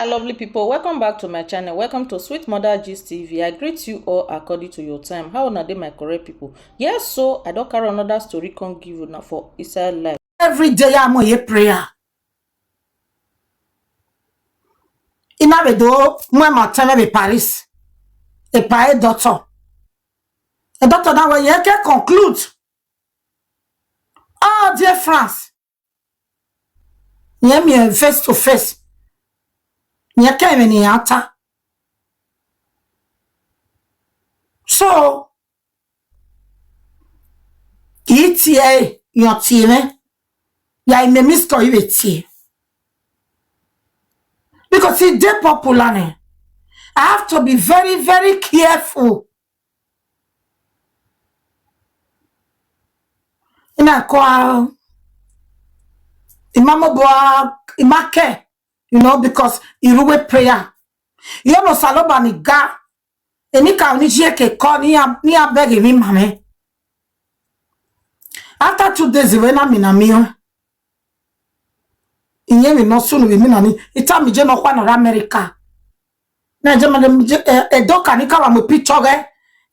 Hi, lovely people, welcome back to my channel. Welcome to Sweet Mother Gist TV. I greet you all according to your time. How una dey, my correct people? Yes, so I don't carry another story come give you now for inside life. Every day I'm a prayer. In a do moi matin be Paris. E pa doctor. E doctor na we can conclude. Oh dear France. Nye me face to face. Nye ka me ni ata. So ETA your team. Ya in the midst of it. Because it's dey popular ne. I have to be very, very careful. Ina kwa imamo boa imake, because iruwe prayer. You know saloba ni ga. Eni ka onijie ke ko ni abegi mi mame. After 2 days when I'm in a meal. Inye mi no sunu mi nani. Ita mi je no kwa na America. Na je madam doka ni ka wa mo picture ge.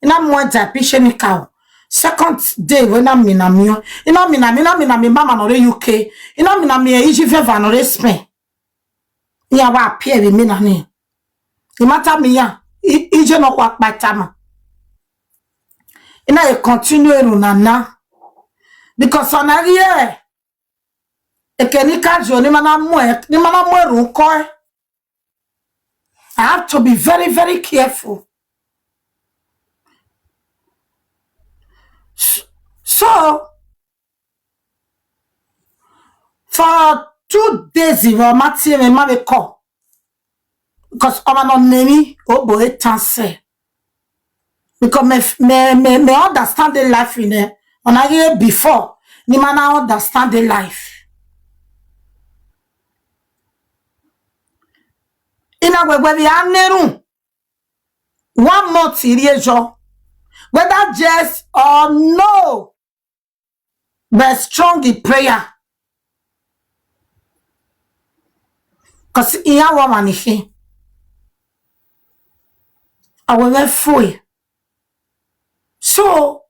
Ina mo ja picture ni ka. Second day when I'm in a meal. Ina mi mama no re UK. Ina mi na mi iji feva no re Spain. Iya wa appear mi nani. Imata mi ya. Ije no kwa patama. Ina e continue runana. Because on a year, a kenika ni mana mwe. I have to be very, very careful. So, for 2 days, me call. Because I'm not name boy tanse. Because me understand the life in there. On a year before, ni mana understand the life. Ina we we aneru 1 month iriyejo, whether yes or no, but strong in prayer. Cause iya woman he I will free. So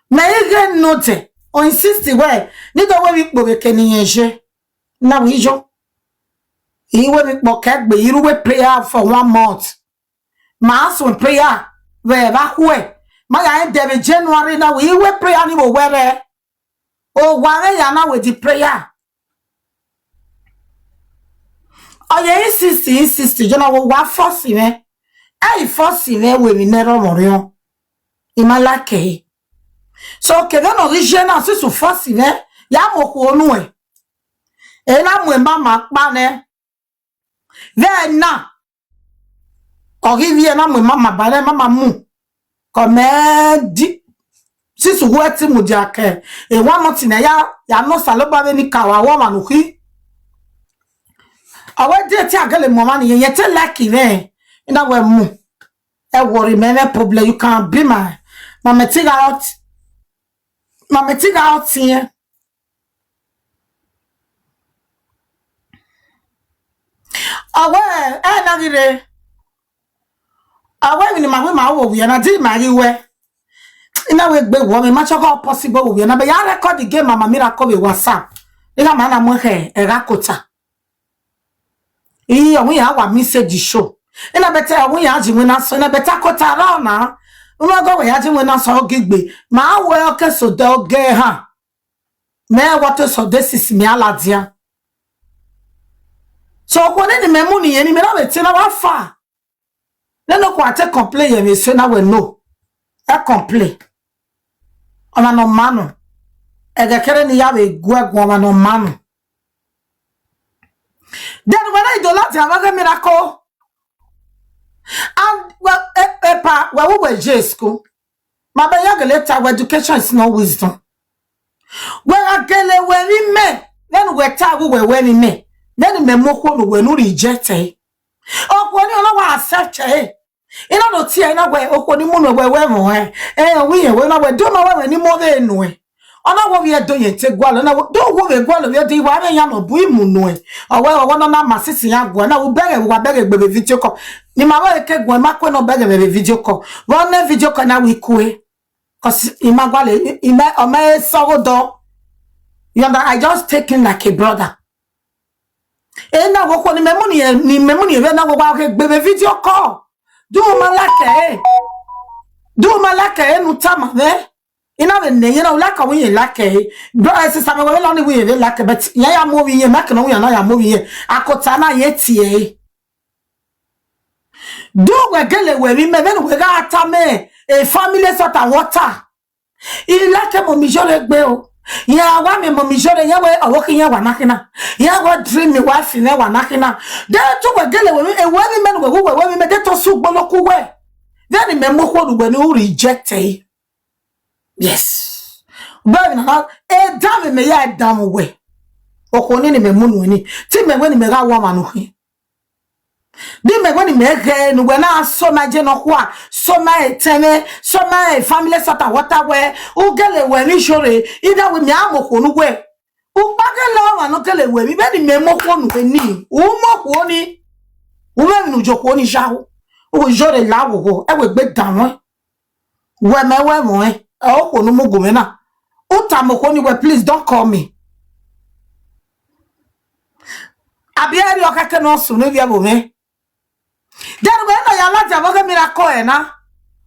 na again note or insist where neither way we go kenye na we jo. Iwe mi pokek be iruwe prayer for 1 month. Mass on prayer where back way. My end David January now we prayer ni mo where. Oh one ya na with the prayer. Oh yeah insist you know what force me. I force me we mi nero morion. Imalake. So que then original si su force me ya mo ko nu e. E na mo mama pa ne. Then na Orivie na mwe mama bale mama mu. Comme di si su weti mu diake. E wa month na ya no saloba be ni kawa wa manuki. Awe de ti agale mama ni yete lucky me. Ina we mu. E worry me problem you can be my mama take out. Mama take out here. Awe na dire. Awe ni ma wo wi na di ma yiwe. Ina we gbe wo me ma choko possible wi na be ya record the game mama miracle be WhatsApp. Ina ma na mo he e rakota. Iya we ya wa message show. Ina beta we ya ji we na so ina beta kota ra na. Una go we ya ji we na so gigbe. Ma we o ke so do ge ha. Me what so this is me aladia. So ko ni me mu ni yen me na beti na wa fa. No kwate complain ye me say na we no. E complain. Ona no mano. E ga kere ni ya we guagu ona no mano. Then when I do not have a miracle. And well we were J school. My young later education is no wisdom. Well agele when we met, then we tag we when we met. Then me moko no we no reject eh. Oh, when you know what accept eh. You know no tia na we okoni mu no we mo eh. We no we do no we ni mo de no eh. Ona wo we do ye te gwalo na do wo we gwalo we do wa me ya no bu imu no e owe na masisi ya gwa na wo bere wa bere gbe video call ni ma wa ke gwa ma ko no bere be video call wo na video call na we kue cause imagwale ime o me so do you know I just take him like a brother e na wo ko ni memuni we na wo wa ke gbe video call do malaka no tama ve ina be ne yena ulaka we lake bro sister me we la ni we lake but ya movie ye make no we na ya movie ye akota na ye tie do we gele we mi me we ga atame a family sort of water ilake mo mi jore gbe o ya wa me mo mi jore ya we awokin ya wa nakina ya wa dream me wife ne wa nakina de to we gele we e we mi me no we me de to su gboloku we then me mo ko do we reject e. Yes. But na e dam me ya dam we. Okoni ni me munu ni. Ti me weni me ga wo ma no hwe. Di me weni me ge no we na so na je no ho a so na etene so na family sata water we u gele we ni shore ida we mi amoko no we. U bagele wa no gele we mi be ni me moko no we ni. U moko ni. U me nu joko ni jawo. U jore lawo ho e we gbe dan won. We me we mo e. Oh, no mugumena. Utamoko ni we please don't call me. Abiari okake no sunu bia bo me. Then we no ya laja boga miracle e na.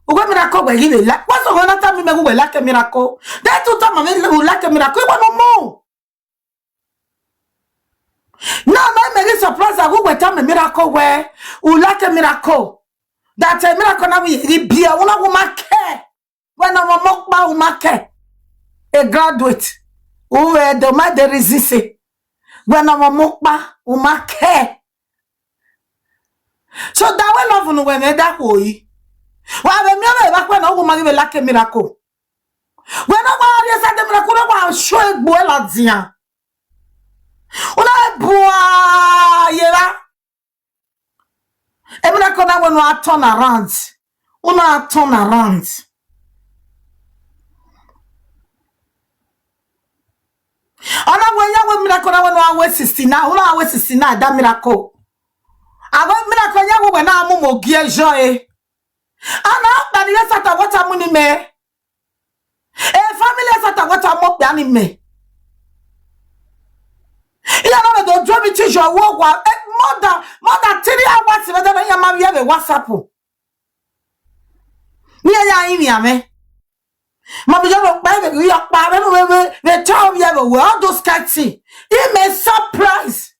Ugo miracle we give la. What's on na time me go like miracle. That to time me like miracle we no more. Now me surprise I go we time miracle we u like miracle. That a miracle na we bia una go make. When I'm a mokba umake, a graduate, who were the mother resist. When I'm a mokba umake. So that way love no when that way. Why the mirror back when I will give like a miracle. When I said the miracle, I was sure it boil at Zia. When I boy, yera. A miracle now when I turn around. When I turn around. Ona we miracle na we no 69 una we 69 that miracle ago miracle nya we na amumo gie joy ana ba ni sata wata mu ni me e family sata wata mo bia ni me ila no do draw me to your work more than 3 hours we don ya ma we WhatsApp ni ya yin ya me ma be just by we are pa we tell you all those cats it may surprise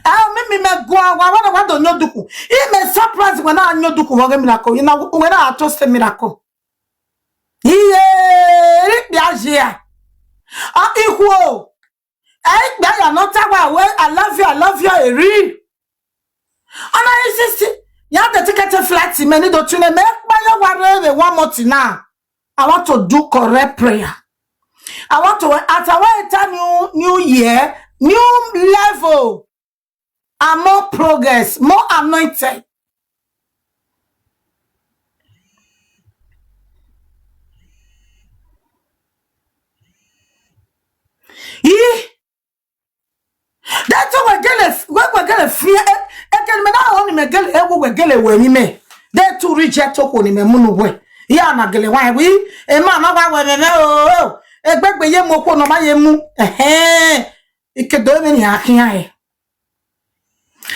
me go wa do nyoduku it may surprise when I nyoduku wa miracle you know when I toast miracle yeah biaje ihu I ya not I love you eri and I insist ya the ticket flight many do tune me pa you one more now. I want to do correct prayer. I want to enter new year, new level, and more progress, more anointed. That's what we're gonna fear. I can me now only me gele we gele we me. They to reject okoni me munu we. Ya na gele why we e ma na wa we me o egbegbe ye mo ko no ma ye mu ikedo me ni akin aye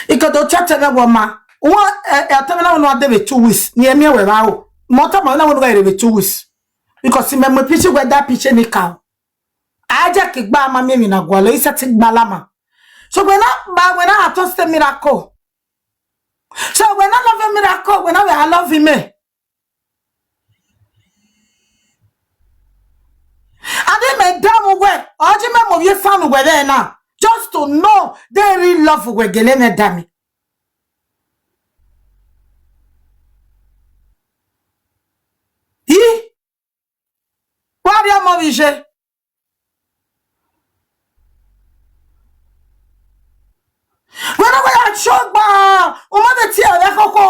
ikedo chate me wo ma wo atamena no ade be 2 weeks ni emi we ba o mo ta ma na wo no be 2 weeks because me mo pichi we that pichi ni ka aja ke gba ma me na gwalo isa ti gba lama so when I toast a miracle so when I love a miracle when I love him and they made damn way. Or you remember your son were there now. Just to know they really love we gelene dami. What your mom is she? When I shot ba, mother tia le koko.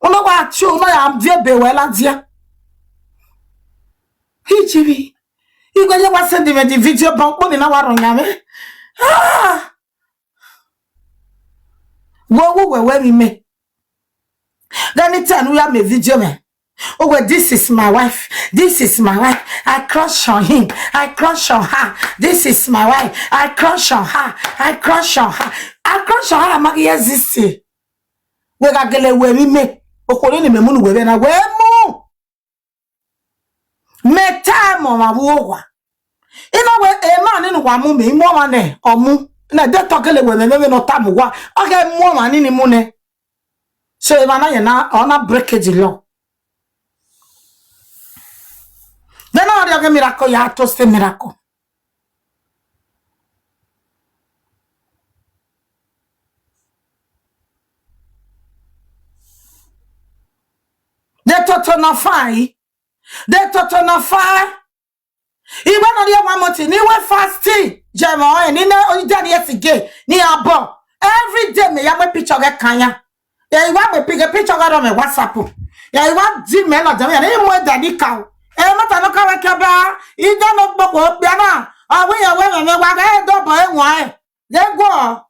Ono wa chu no ya mvie be wela dia. Hijibi. You go just send me the video bank money na waro nyame. Ah. Wo we me. Then it turn we have a video me. Oh, well, this is my wife. This is my wife. I crush on him. I crush on her. This is my wife. I crush on her. I crush on her. I crush on her. Magi existe. We ga gele we mi me. Okore ni me munu we na we mu. Me time o ma wo. Ino we e man ni wa mu me mo ma ne omu. Na de to gele we me no time wa. Okay, mo ma ni mu ne. So e ma na ye na ona breakage law. Then all the miracle, you have to say miracle. They totonify. They totonify. He went on the one month. He went fasting. Jemo, and he know that yesterday. Ni abo. Every day me have a picture get kanya. Yeah, you want me pick a picture on my WhatsApp. Yeah, you want Gmail or Gmail. Any more daddy cow. Mata no kawe kaba ida no gbogbo bia na awe ya we me wa ga do bo enwa ye go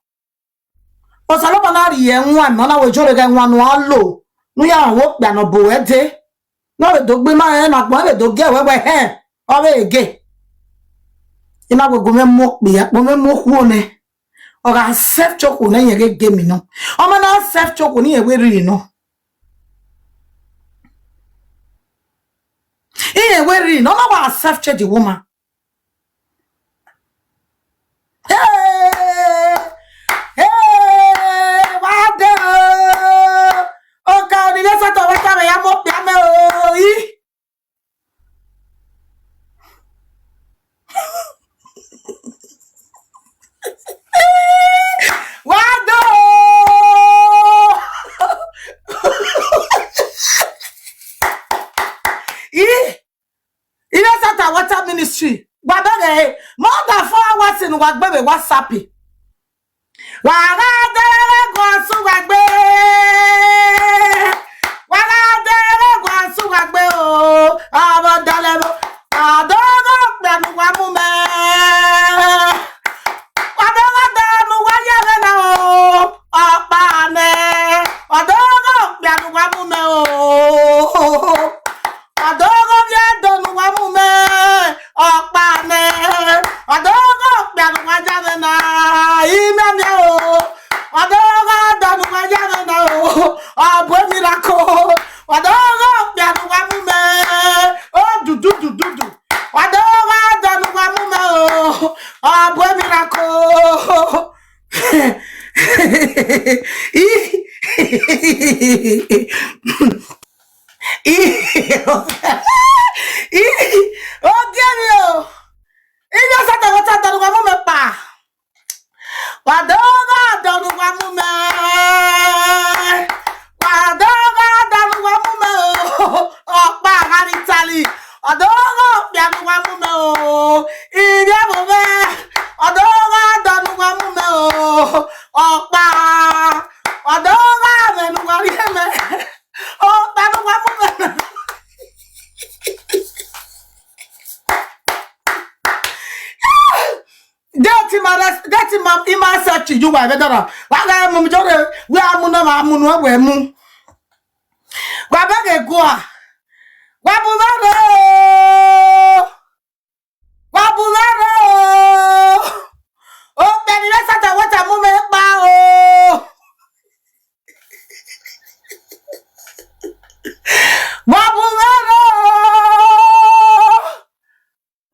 o salo bana ri enwa no na we jore ga enwa no alo nu ya wo bia no bo ede no we do gbe ma e na pon we do ge we he o we ge ina go me mo bia mo me mo hu ne o ga self choku na ye ge mi no o ma na self choku ni e we ri no. Where no one accept the woman. Hey, hey, what the? Oh God, you just to what I am up yame. What the? Water ministry. Babage more than 4 hours in Wagbe WhatsApp. Waga dere gwasu Wagbe. Waga dere gwasu Wagbe o. Abo dalebo. Adogo pelu wamume. Adogo danu wayele na o. Opane. Adogo pelu wamume o. Adogo bia donu wamume. Opane adogo bianu wajane na imeme o adogo danu wajane na o abo miracle adogo bianu wamume o du adogo danu wamume o abo miracle oh dear me. Ina sata wata danu wa mume pa. Wadoga danu wa mume. Wadoga danu wa mume o pa haritali. Wadoga danu wa mume o. Ina mume. Wadoga danu wa mume o pa. Wadoga danu wa mume o danu wa mume. That's my ima search you wa better. Wa mu jore we amu no ma amu no we mu. Wa ba ge go a. Wa bu ba do. Wa bu ba do. O be ni sata wata mu me pa o. Wa bu ba do.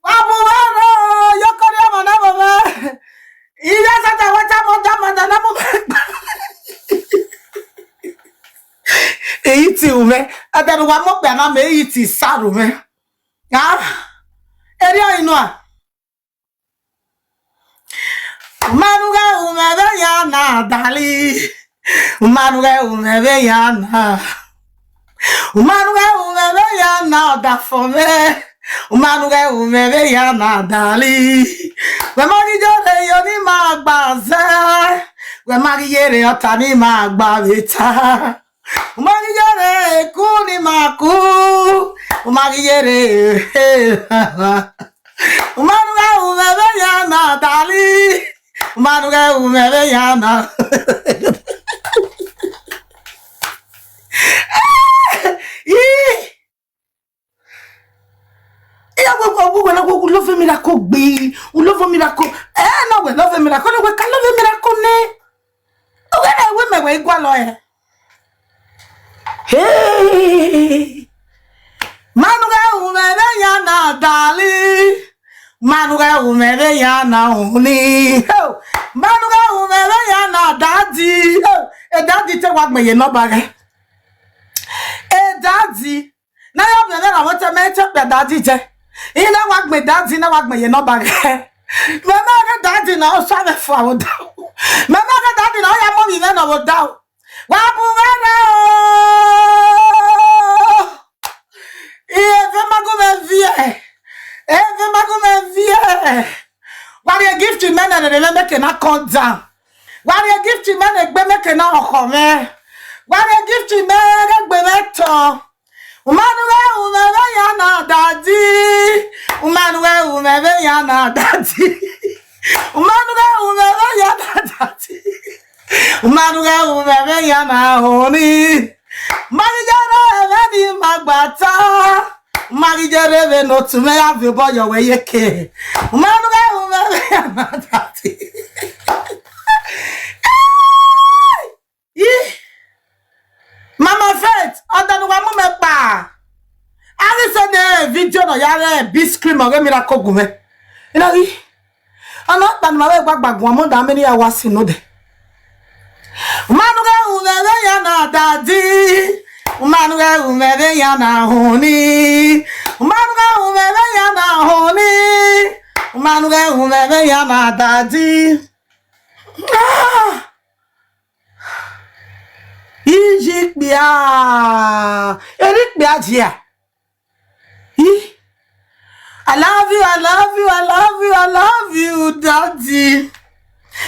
Wa bu ba do. Yo ko re mo na mo me. Ida sata wata mo da na mo. Eyi ti o me adaru wa mo pe na me eyi ti saru me ah eri inu a manuga o me be ya na dali manuga o me be ya na manuga o me be ya na da for me manuga o me be ya na dali we mari jore yo ni ma gba ze we mari yere ota ni ma gba beta Umagiyere kuni maku. Umagiyere. Umanuga umebe yana dali. Umanuga umebe yana. Go love miracle be. Love miracle. No we love miracle. We can love miracle ne. We me we igwa lo e. Hey. Manuga umebe yana dali. Manuga umebe yana uni. Manuga umebe yana daddy. Daddy te wag me ye no bage. Daddy. Na yo me na want to me check daddy je. Ina wag me daddy na wag me ye no bage. Mama ga daddy na o sabe fo awo da. Mama ga daddy na o ya mommy na no da. Wa bu na o. Ve mago me vie. Ve mago me vie. What you give to men and they make na come down. What you give to men and make na okome. What you give to men and beto. Umanuwe umebe yana daddy. Umanuwe umebe yana daddy. Umanuwe umebe yana daddy. Umanuwe umebe yana honey. Magijere eveni magbata. Magijere ve no tume ya vibo yo we yeke. Umanuwe umebe yana daddy. Mama Faith, ọdọnu wa mu me pa. Ari so de video no yare big screen o mi ra kogun me. Ina wi. Ana tan ma we gbagbagun amu da me ni ya wa sinu de. Umanuga umebe ya na daddy. Umanuga umebe ya na honey. Umanuga umebe ya na honey. Umanuga umebe ya na daddy. Egypt bia. Eric bia dia. I love you, I love you, I love you, I love you, daddy.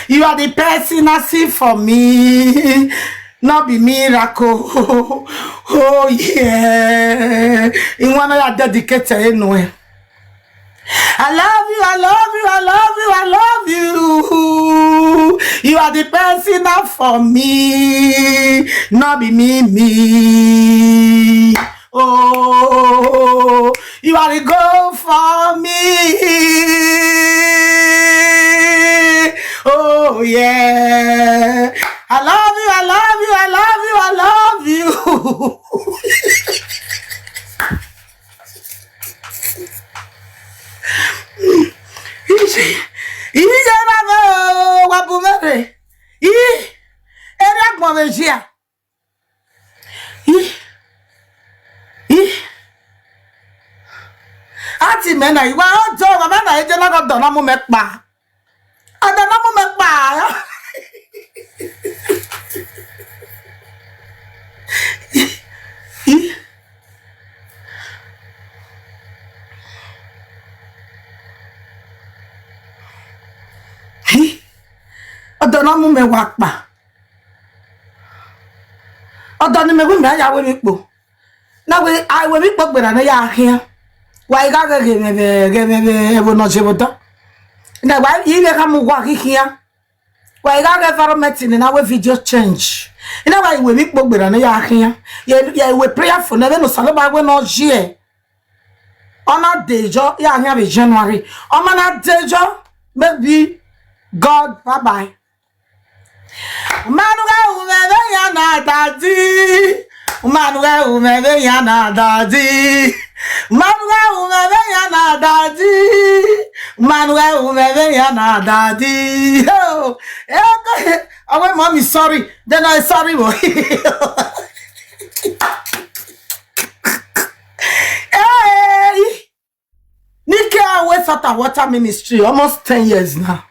You are the person I see for me. Not be miracle. Oh yeah. In one of dedicated anyway. I love you, I love you, I love you, I love you. You are the person out for me, not be me. Oh, you are the goal for me. Oh yeah. I love you, I love you, I love you, I love you. Wabumere. Era gbomesia. Ati mena iwa ojo mama na eje na go dona mu mepa. Adana mu mepa. Odona mu me wakpa. Odoni me me ya we mi po. Na we I we mi po gbera na ya ahia. Wa iga ge me ebo no jebota. Na wa ibe ka mu gwa hihia. Wa iga ge environment ni na we video change. Ina wa we mi po gbera na ya ahia. Ya we prayer for na no saloba we no je. Ona dejo ya ahia be January. Oma na dejo maybe God bye bye. Manuga umebe ya na daddy. Manuga umebe ya na daddy. Manuga umebe ya na daddy. Manuga umebe ya na daddy. Oh, oh, mommy, sorry. Then I sorry boy. Hey, Nike always at a water ministry almost 10 years now.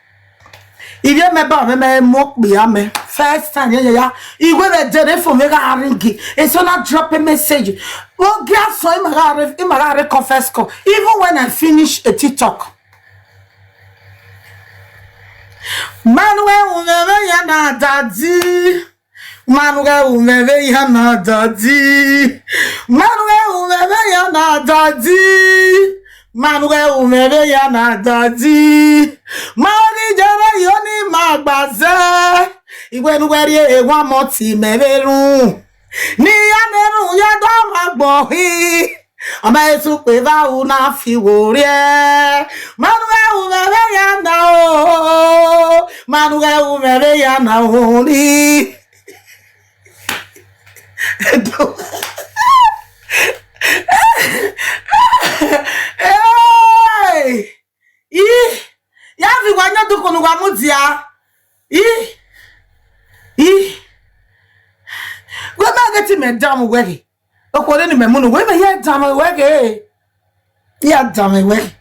If you remember, me mock me, first time, yeah. You go to the for me, ringy. It's not drop a message. Oh, girl, so I'm a confess call. Even when I finish a TikTok. Manuel, umebe ya na daddy. Manuga umeve ya na dadi. Manuga umeve ya na dadi. Manuga umeve ya na dadi. Mani jere yoni magbaze. Igwe nuweri ewa moti meveru. Ni ya neru ya do magbohi. Ama esu peva una fi wori e. Manuga umeve ya na o. Manuga umeve ya na oni. Hey! Ya vi wanya duko nu wa mudia. We ma get me down we. Okore ni memunu we me ya down we. Ya down we.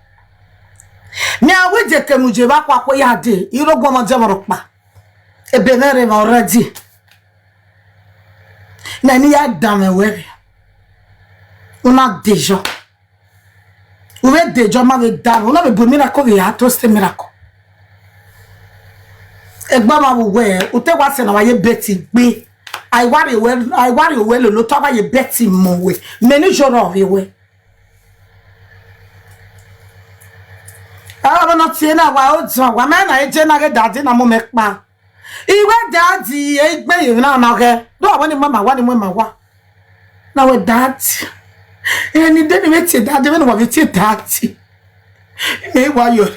Ni awe je kenu je ba kwa ya de. Iro gbo mo je mo pa. Ebenere ma already. Na ni ya down we. Una déjà. Où est déjà ma vedam? On a be miracle ya to ste miracle. Egba ma we, o te wa se na wa ye beti gbe. I worry well lo to ba ye beti mo we. Many joro we we. Ah no tie na wa o zo, wa ma na eje na ge dadi na mo mekpa. Iwe dadi e gbe ye na ge. Do wa ni mama wa ni mama wa. Na we dadi. Any day we take that, when we take that. Me Iyore.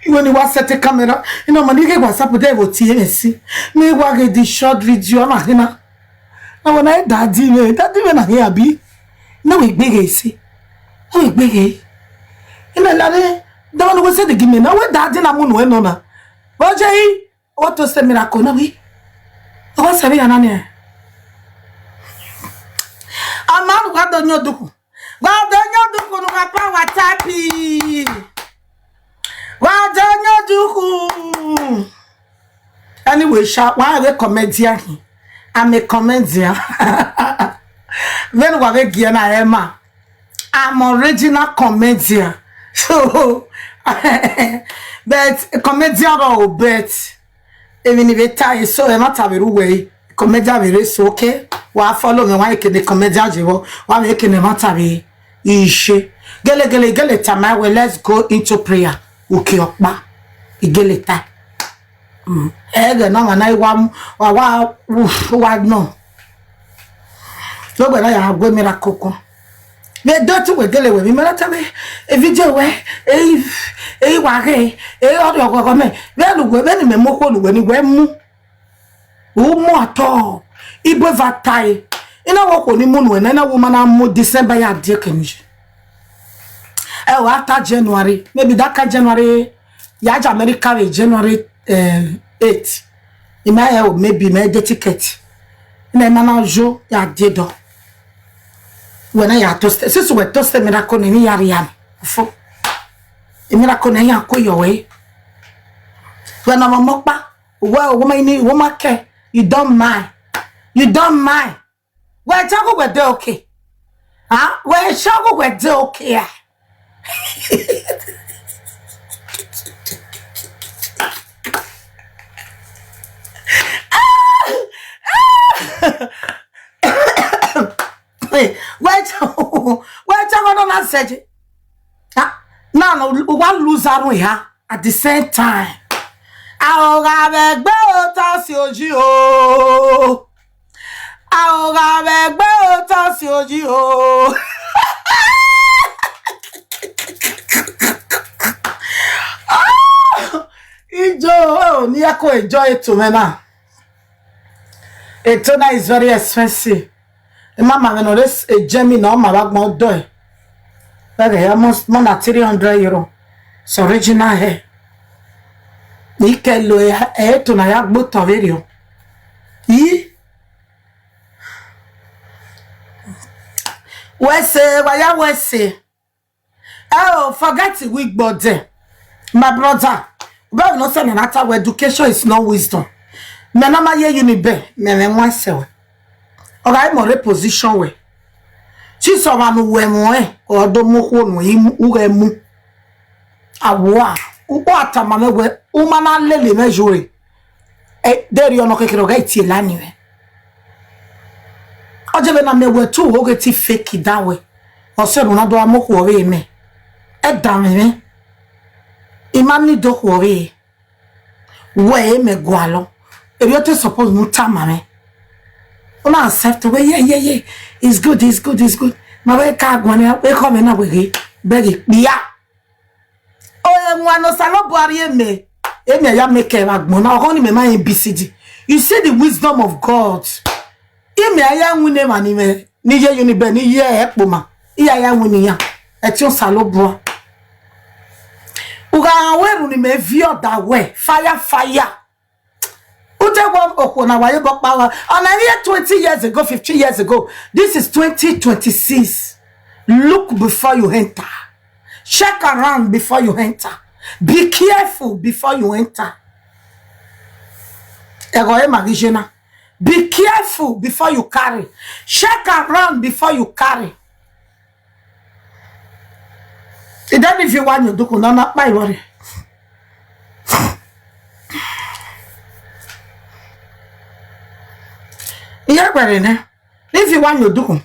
When you was set the camera, you know, man, you get WhatsApp there with TNC. Me get the short video, na hina. Na when I daddy when I hear be. No we big see. No we big. Ina lade, the one who said the give me now we daddy na munu no na. Boje, what to say miracle na we. O sabi anane. Aman wadonyo duku. Wadonyo duku nukapa watapi. Wadonyo duku. Anyway, why are comedian? I'm a comedian. When we get na Emma, I'm original comedian. So, but comedian or bet. Even if it is so, I'm not having way. Comedian is okay. Wa follow me wa ke de comedian jiwo wa me ke ne mata be ishe gele tama we let's go into prayer uki okpa igele ta ege na na wa no so gbe na ya gbe miracle ko me dot we gele we mi mara ta me e video we wa re odo gogo me be lu we be ni me mo ko lu we ni we mu o mo ato Ibo vatai. Ina wako ni munu na woman am December ya de kenji. After January, maybe that January ya America we January 8. Ima maybe me the ticket. Ina mana jo ya de do. When I toast since we toast miracle ni yari yam. Fo. Miracle na ya ko your way. When I'm mokpa, well woman ni woman care, you don't mind. You don't mind. Where chago we do okay. Huh? Where chago we do okay. Where chago no na seje. Now one loser here at the same time. Aoga begbe o ta si oji o. Aoga begbe o ta si oji o. Ijo ni ako enjoy it to me now. Etona is very expensive. Mama me no this a Jamie no ma bag mo do. Like almost more than 300 euro. It's original hair. Ike lo etona ya gboto video. Wese. Oh, forget the weak body. My brother, God no say matter education is not wisdom. Me na ma ye unibe, me wan se we. Oga mo reposition we. Chi so wa no we mo odo mo ko no u mu. Awa, u ata ma me we, u ma na lele me jure. There you no kekero ga ti lani we. Ojebe na me we tu oge ti fake that way. Ose Ronaldo amoko ore me. E dame me. Imani do ore. We me gwalo. If you suppose mutama me. Una accept we yeah. It's good. Ma we ka gwane we come na we begi bia. Oh nwa no salo boari eme. Eme ya make agbon na ho ni me man BCD. You see the wisdom of God. Eme ya nwune mani me. Ni ye uni be ni ye ekpoma. Iya ya nwune ya. Etion salo boa. Uga weru ni me view that way. Fire. Ute one okona wa ye power. And I 20 years ago, 15 years ago. This is 2026. Look before you enter. Check around before you enter. Be careful before you enter. Be careful before you carry. Check around before you carry. And then if you want you do not my worry. Yeah, if you want you do.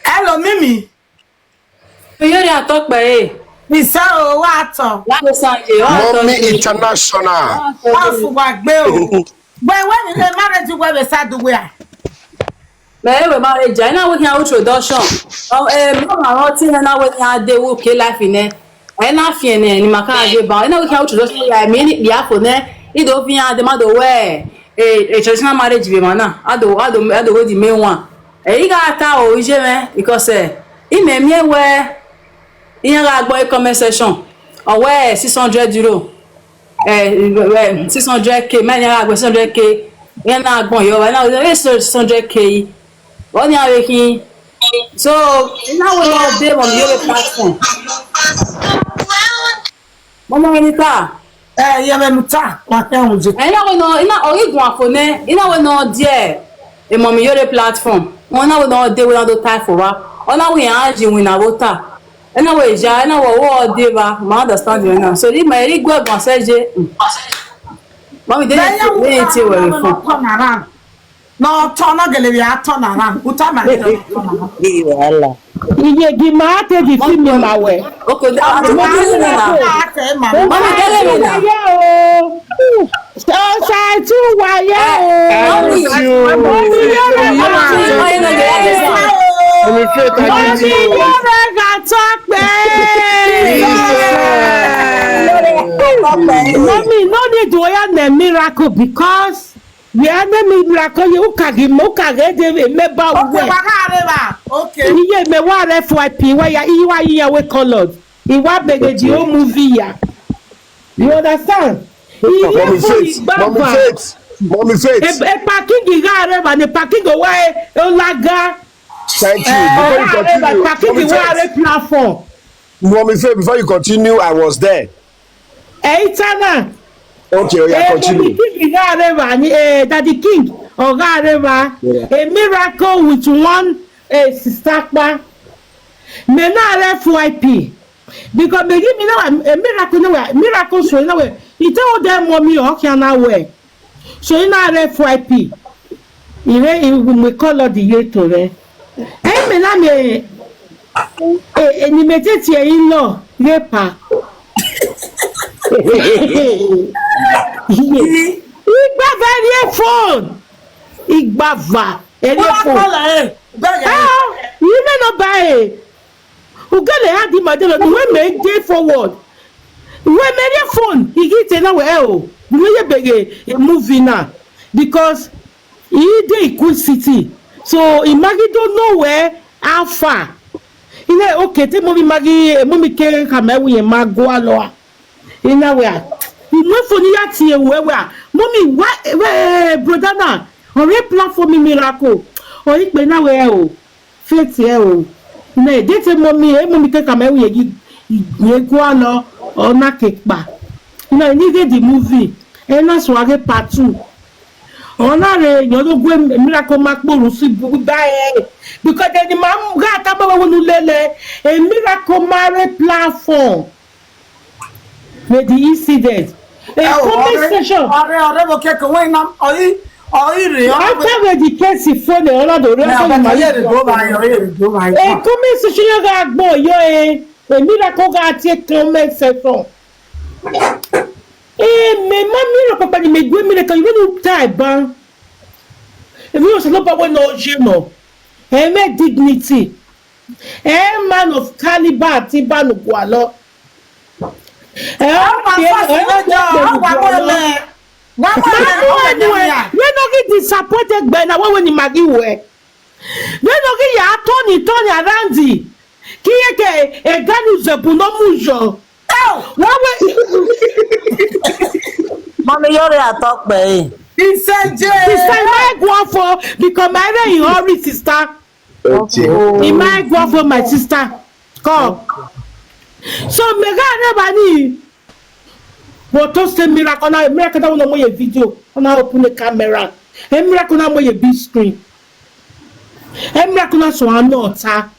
Hello, Mimi. Iyore atokpe Misa o wa to. Lago sanje Mommy International. Wa fu wa gbe o. But when the marriage we start do where? we marriage na we can introduction. Mama roti na we can dey okay life ne. Na fi ne ni maka ade ba. Na we can introduction ya me bi afo ne. I do fi ade ma do we. Traditional marriage be mana. Ado go the main one. I ga ta o ije me because imemie we in a boy comment section or where 600 euro 600k man ya 600k yan na gbon yo na 600k won ya we kin so now we all dey on your platform mama Anita Ya me muta wa te unje. ina we no ina origun afone ina we no there e mo mi your platform won na we no dey we no do time for wa ona we yan ji win na voter ena we ja ena wo dey ba ma understand you now so the my ri gbo egbon seje mami dey ti we fun No turn gele bi turn around. Uta ma turn around. Wala. Iye gi ma te gi fi mi ma we. okay that mo dey na mami dey na So sa tu wa ye o. Mommy Faith, I give you. Mommy, no need to wear the miracle because we are the miracle. You kage de me ba we. Okay. Iye me wa FYP where ya iwa iye we colored. Iwa begeji o movie ya. You understand? Mommy Faith. E parking ga areba ne parking go wa o laga. Thank you. Platform. Mommy Faith, before you continue, I was there. Eitana. Okay, continue. Daddy King, a miracle with one sister. Me na FYP. Because me give me now a miracle no miracle so no way. It tell them mommy okay na way. So in FYP. We call the year to me na me ni metete in law lepa igba very phone igbava phone you may not buy ugele had the model we make day forward we make your phone he get na we we bege movie now because he dey Equal City. So imagine don't know where how far. You know, okay, te mommy ke kamewu ye magwa loa. You know where. You know for ni ati where. Mommy where brother na. On a platform miracle. O ikpe na where o. Faith here o. Ne dey te mommy ke kamewu ye gwa lo o na kekpa. You know, you get the movie. And that's why part 2. Onare yodo gwe miracle makboru si budae because the man ga ta ba wonu lele a miracle marriage platform with the incident. A comment section. Ọ̀rẹ́ mo kẹ́kọ̀ọ́ wọ́n iná ọ̀yìnrè. After the case phone the other door. A comment section you ga gbọ́ yo a miracle ga take comment section. Me mami papa ni me gbé miracle you no tie ban. If you say no power no shame no. Me dignity. Man of caliber ti ba no kwa lo. We no get disappointed by na when you magi we. We no get ya turn around the. Kiyeke e ganu zepu no mujo. Mommy, Iyore talk by. He said, sister, my go for because my in hurry, sister. He might go for my sister. Come. So me ga never ni. But to say miracle na miracle na mo ye video. Na open the camera. E miracle na mo ye big screen. E miracle na so anota.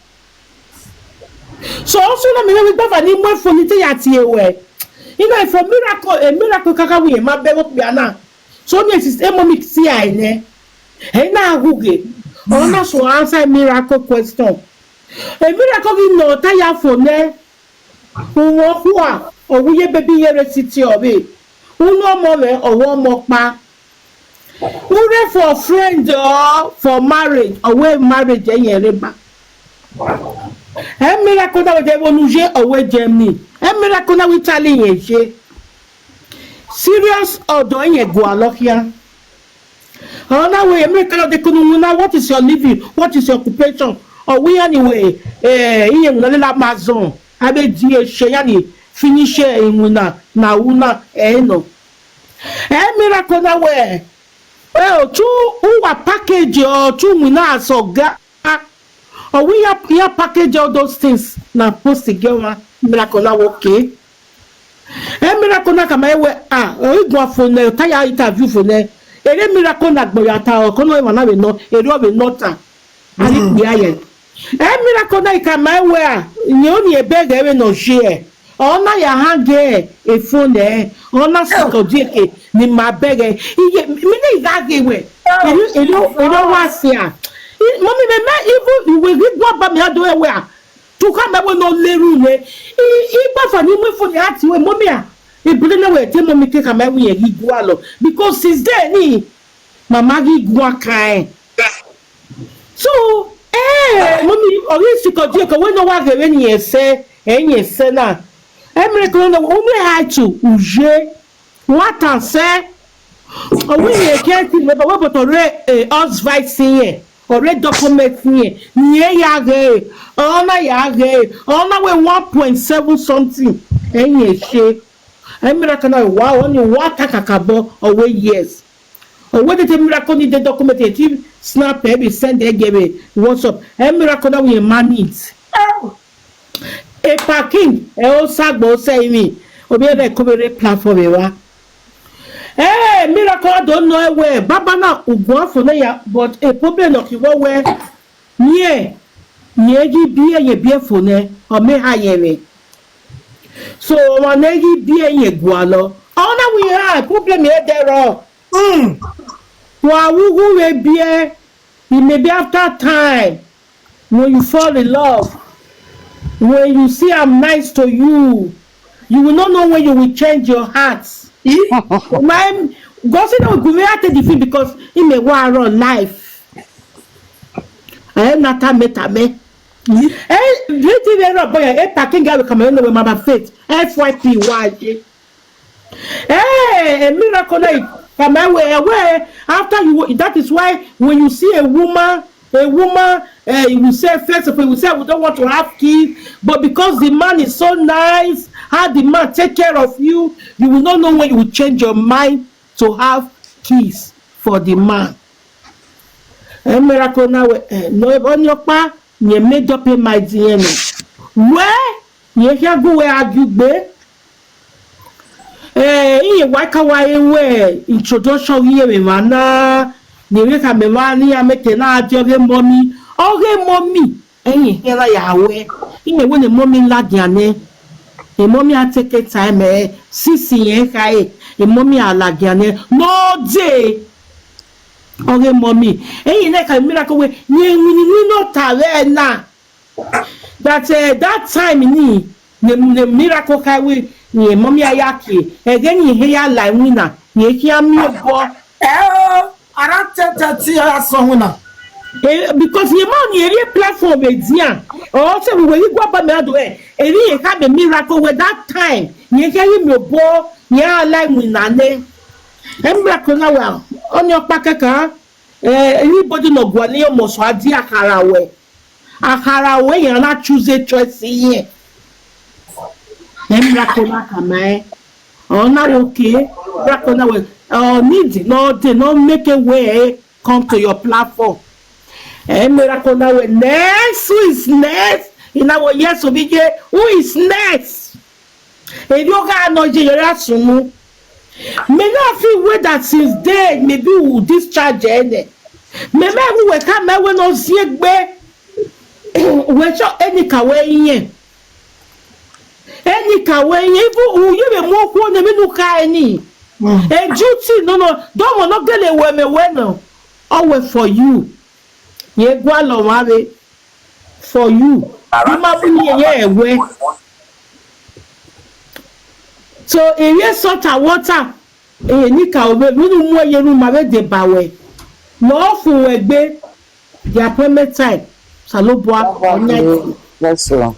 So also na me we baba ni mo phone te ya tie we. You know for miracle a miracle kaka we ma be up na. So me is e mommy see ai ne. E na aguge. Ona so answer miracle question. A miracle we no ta ya phone ne. Who or we baby here city of it. Who no moment or one more pa. Who for friend or for marriage or where marriage reba. A miracle that they will lose away Germany. A miracle that we telling you. Serious or doing a gualokia. Oh, now we American they couldn't know what is your living, what is your occupation, or we anyway, in the Amazon. Abe die sheyani finish imuna na una no miracle na we tu uwa package or tu muna so ga or we ya package all those things na post together miracle na okay miracle na kama we o igwa phone ta ya interview phone ere miracle na gboyata o kono e na we no ere obe nota ali bi aye miracle na kama we nyoni ebega ewe no share ona ya hange e phone ona sikojeke ni mabege iye mini igage we ero wasia mommy me even we gbo ba me ado ewe a to come we no leru ne igba fa ni mu phone ati we mommy a ibule na we te mommy ke kama we yi gwa lo because since then ni mama gi gwa kan so mommy orisi ko die ko we no wa gere ni ese na miracle no only had to uje what and say we ye get me but we but Husb here or document here ni ya ge ona we 1.7 something se miracle no wow only what kakabo or yes or when the miracle need the document it snap baby send they give me WhatsApp miracle that we manage a parking sagbo say me obi e cover platform wa miracle I don't know where baba na ugwa for na ya but a problem of you where near gi bia ye bia for ne o me ha ye me so one gi bia ye gwa lo ona we have problem here there wa wugu we bia it may be after time when you fall in love when you see I'm nice to you will not know when you will change your heart my God said no go at the feel because it may war on life I am not a metame pretty very boy packing guy come in with my faith FYP a miracle night come away after you that is why when you see a woman you will say first of all we say we don't want to have kids but because the man is so nice how the man take care of you will not know when you will change your mind to have kids for the man miracle now no on your pa you made up in my DNA where you can go where argue be waka we introduction here me mana ni we ka me mani amete na ajoge mommy oge mommy eyin hera yawe ine we ne mommy ladiane e mommy a take time sisi yen kai e mommy alagiane no day okay mommy yin na ka miracle we ni no tare na that that time ni the miracle kai we ni mommy ayaki again ni he ya line winner ni ki am yo bo around 10:30 ya so winner because your man area platform edian or say we go ba me do eri ka be miracle with that time you can me bo ya like we na ne miracle na well on your pakaka anybody no go ni mo so adi akara we yan na choose choice here miracle na kama na okay miracle na well need no make a way come to your platform. Miracle now next who is next in our years of here who is next and you got no generation may not feel way that since then maybe we will discharge maybe we will come when no see we show any kawe even you be more kwa na me no ka any duty no don't want not get away me well always for you. Ye gwa lo mare for you. You ma bi ye we. So ere salt and water ni ka obe mi nu mo ye nu ma be de bawe. No fu we gbe the appointment time saloboa onya. That's so.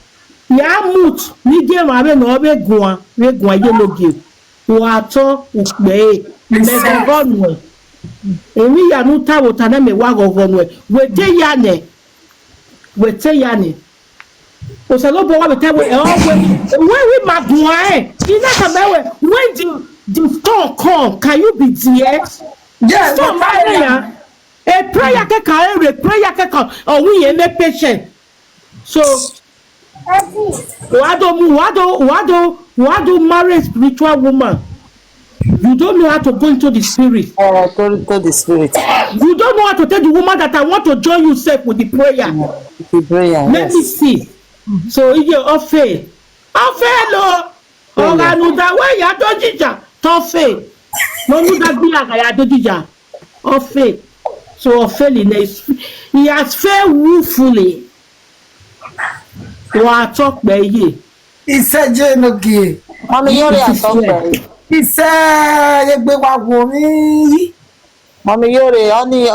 Ya mut ni ge ma be no be gun ye loge. Wa to upe me go no. Emi ya nu ta wota na me wa gogo no wete yane o se lo bo wa bete we we madua ina ka be when the storm come can you be there yes storm ya a prayer ke ka o we ye me patient so why do marry a spiritual woman. You don't know how to go into the spirit. To the spirit. You don't know how to tell the woman that I want to join you safe with the prayer. The prayer. Let me see. So if you're off faith. Lo. Oranu da way ya do jija. To faith. No you that be like ya do jija. Off faith. So failiness. He has failed woefully. Wa talk be ye. He said Jenogi. Mommy Iyore talk be. He said egbe wa wo mi. Mommy Iyore oni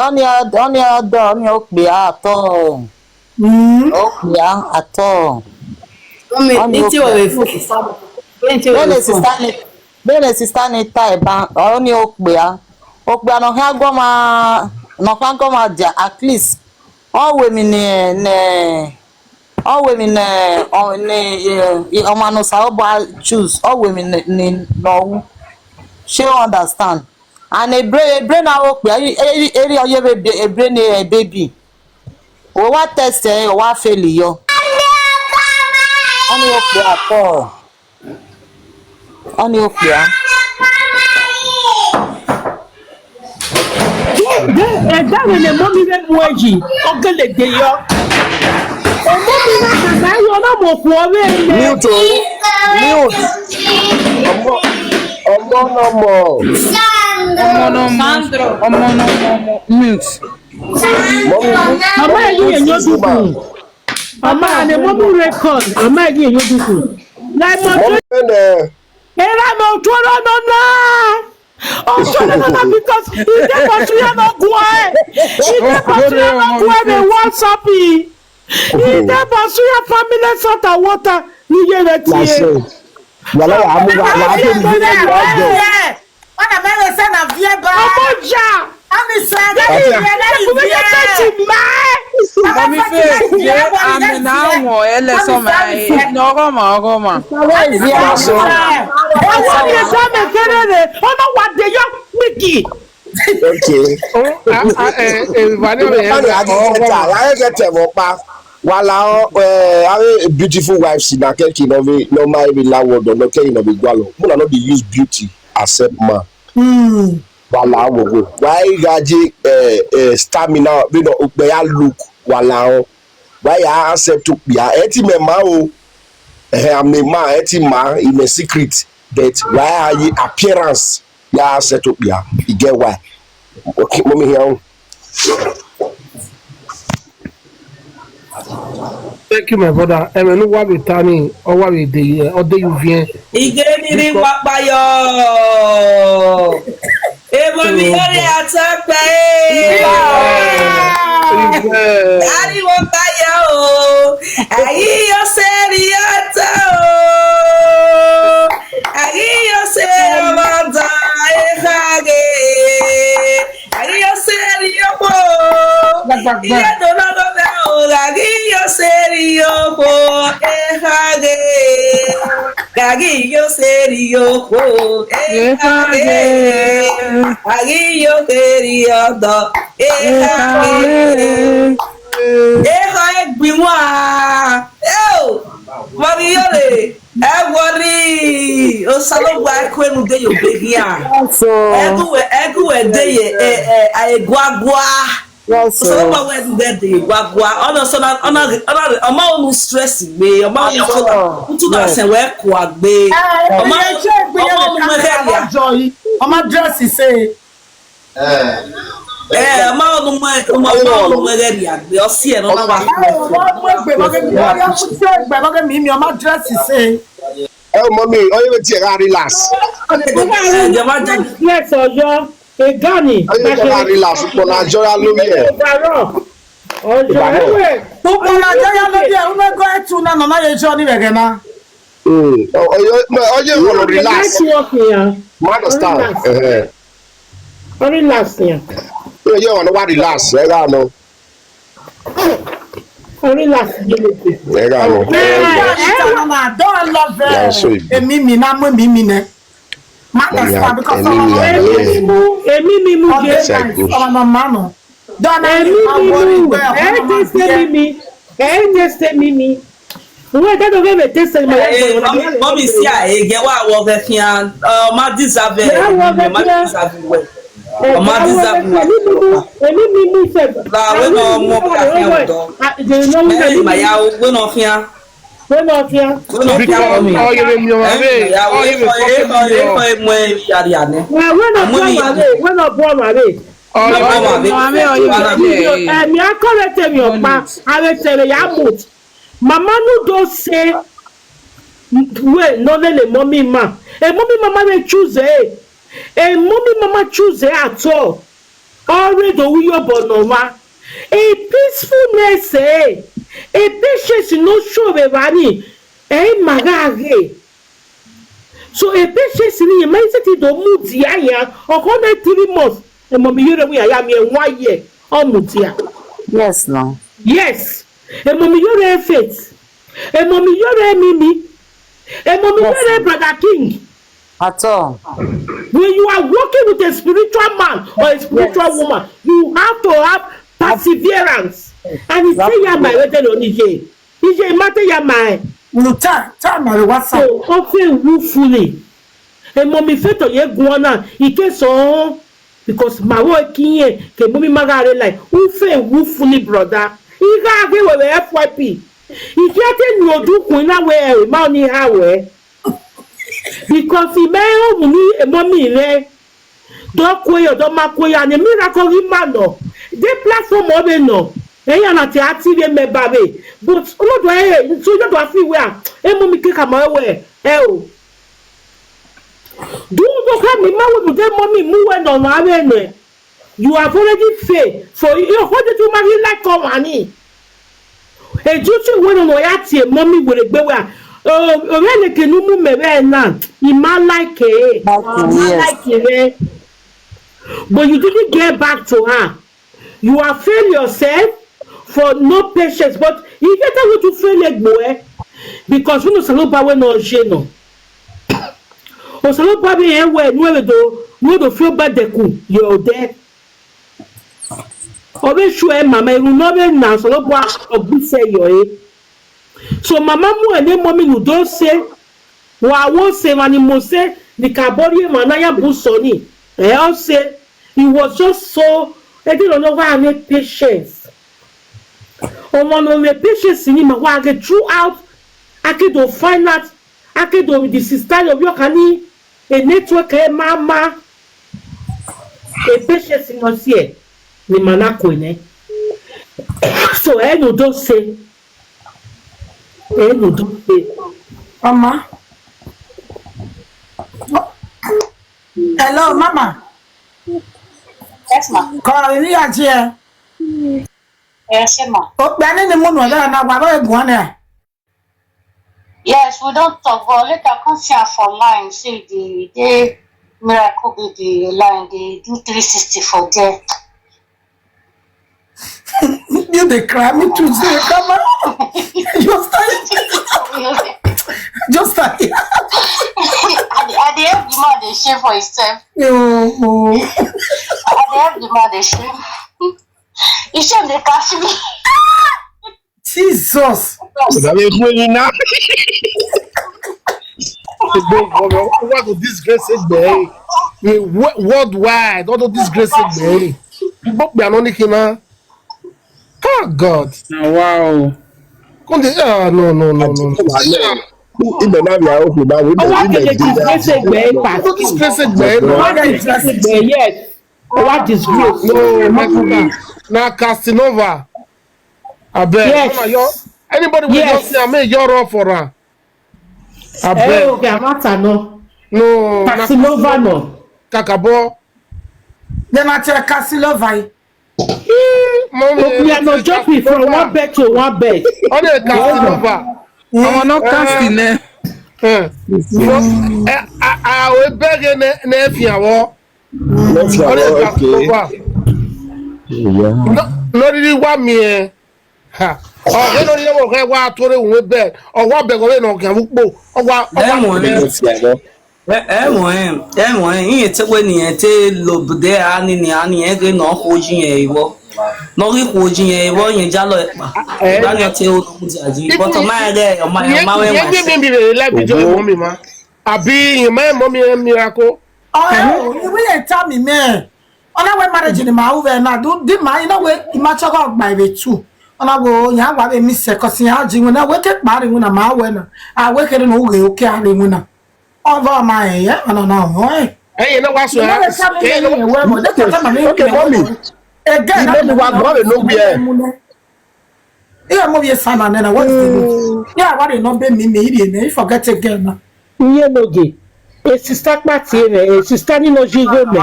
okpe ato. Okpe ato. Mommy nti o we fu. Bele sister ni tai ban oni okpe no ha goma dia at least all women omano saoba choose all women no she understand and a brain na okpe eri oye brain baby o wa test o wa fail yo oni okpe ato oni okpe That when the mommy went waji, uncle the day yo. Oh, so no, because he never see no go. He never see no go the WhatsApp. He never see a family salt and water. You get it here. Wala ya amu wa ke ni What am I saying na vie ba? Omoja. Ami say Mami fe je amina wo ele so mai no goma. Beautiful wives in that case no marry la word no care no be gwalo. Muna no dey use beauty accept man. Wala wo why gaji stamina we no look wala why ya accept to ya eti me ma o I'm a man, man in a secret that why are you appearance? Yeah, set up here. You get why? Okay, mommy here. Thank you, my brother. I mean, what we turning or what we the or the you vient. Igeni papayo. Mami Iyore atapa Ari wo payo. Ayi yo seri ata o. Ayi yo seri mata ehage. Ayi yo seri yopo. Iye to no go na o. Ayi yo seri yopo ehage. Gagi yo seri yopo ehage. Agi yo seri yodo ehage. Gbinwa Mami Iyore worry o salo gba kwenu de yo begia egu we de ye egwagwa Yes, so ba we de egwagwa ona onu stress gbe oma onu so tu da se we ko agbe oma dress say onu ri agbe o si e no na wa Mommy, oh, you will relax. Yes, Oyo, a Ghani. Relax. Nigeria, look here. Relax. Relax. You want to relax, no. Relax. Don't love her. Mimi na mo mimi ne. Mama because mama. Don't Mimi. Wọ́n dẹ́dọ̀ fẹ́ bẹ̀ tẹ́sẹ̀ ní ọ̀rọ̀. Mọ́mí sí àyègẹ́ wà wọ́n fẹ́ fi hàn ọmọ dísàbẹ̀ ọmọ dísàbẹ̀ èmi mímú fẹ́. Láwé náà mọ́ bí àfihàn ọ̀dọ́. Mẹ́rin ìmàyà owó náà fi hàn. Wọ́n náà fi hàn. Wọ́n náà fi hàn mí. Ọ̀yẹ̀rẹ̀ mi ọ̀rẹ́ rẹ̀. Ẹ̀kọ́ ẹ̀mọ ìyàrí àná. Wọ́n náà bọ́ ọ̀rọ̀ rẹ̀. Ẹ̀mí akọ́rẹ́ tẹ̀mí ọ̀pá ààrẹ tẹ̀lé yà mú. Mama no do say wait no le mommy ma. A mommy mama may choose a mommy mama choose at all. Already we your bonoma. A peacefulness a patience no show the vani. Magage. So a patience in your mindset do mutia or 103 months. And mommy you we I am here 1 year or mutia. Yes, no. Yes. Mami Iyore faith. Mami Iyore Mimi. Mami Iyore brother King. At all. When you are working with a spiritual man or a spiritual woman, you have to have perseverance. And it's say ya my wedding on Ije. Ije matter ya my. No time my WhatsApp. So often ruefully. Mami faith on ye guana. Ike so because my work here ke mami magare like ruefully brother. Iga agbe we FYP. If you tell you do kuna we ma ni ha we. Because he may only a mommy re. Don't quay or don't maquay and a miracle in mano. They platform over no. They are not active me baby. But not way so you don't feel where. A mommy kick my way. Do not me ma with them mommy move on my you have already failed. So you hold it to marry like company. A juicy woman or yati, mommy with a bewer. Oh, really can you move me now? You might like it. Like it. But you didn't get back to her. You have failed yourself for no patience. But you get what you feel like boy. Because we know Salopa when no geno. O Salopa be here where no do feel bad the coup. You're dead. Obe sure mama you no be na so lo bua obi say yo so mama mu ene mommy you don say wa won say mani mo say the carbori manaya busoni all say he was just so they don't know why I need patience. O mo no me patience ni ma wa get throughout akedo find out akedo the sister of your kani a network mama a patient in us here ni manako ne so no don't say no don't say mama. Hello, mama. Yes, ma. Call me here. Yes, ma. Oh, Danny, the moon was there now. Yes, we don't talk, but later I come see her for line. Say the miracle be the line. They do 360 for there. You they cry me to say, come on. Just start. At the end, the man they shave for himself. No. At the end, the man they shave. He shave the cash me. Jesus. What to disgrace it, worldwide, all to disgrace it, but we are not making. Oh God! Wow. No. Ibẹ̀ náà bí àwọn òkúta wọ́n Oh, what ilẹ̀ is ìdílé disgrace by Don't disgrace it, man. what is disgrace by yes. Oh, what disgrace? No, Mexican. Now Casanova. I bet. Yes. Anybody will just say I made your off for her. I bet. Okay, Amata no. No. Casanova no. Kakabo. Then I tell Casilova. We are not jumping from one bed to one bed. Only Casanova. I'm not casting there. I will beg a nephew. No, really want me. Ha. Oh, they don't even have what to do with bed. Or what beg away no can book. Or what? Yìí tí wọ́n nìyẹn tí lòbùdẹ́ àní ni àní yẹn gbé náà kojú yẹn ìwọ lórí kojú yẹn ìwọ yẹn jálọ ẹ̀pà ìgbàlẹ̀ tí ó lókun ti àjí bọ́tọ̀ máa rẹ̀ ọmọ wẹ̀ wá sí. Yẹ́n gbé mi rè lẹ́bìjọ́ ìwọ́n mi ma àbí ìyìnbá ẹ̀mọ́ mi ẹ̀ miracle. We ain't tell me, man. On our marriage in my over now, do my in a way, immature by the two. On our go, ya wa be miss because ya ji when I wake up marry when I'm out I wake in okay carry when over my yeah, I don't know. Hey, you know what's so Okay, mommy. Again, Mommy, what brother no be here. Yeah, movie son and then what is the yeah, what you not be me forget again. Iye noge. A sister party, a sister ni no jigo me.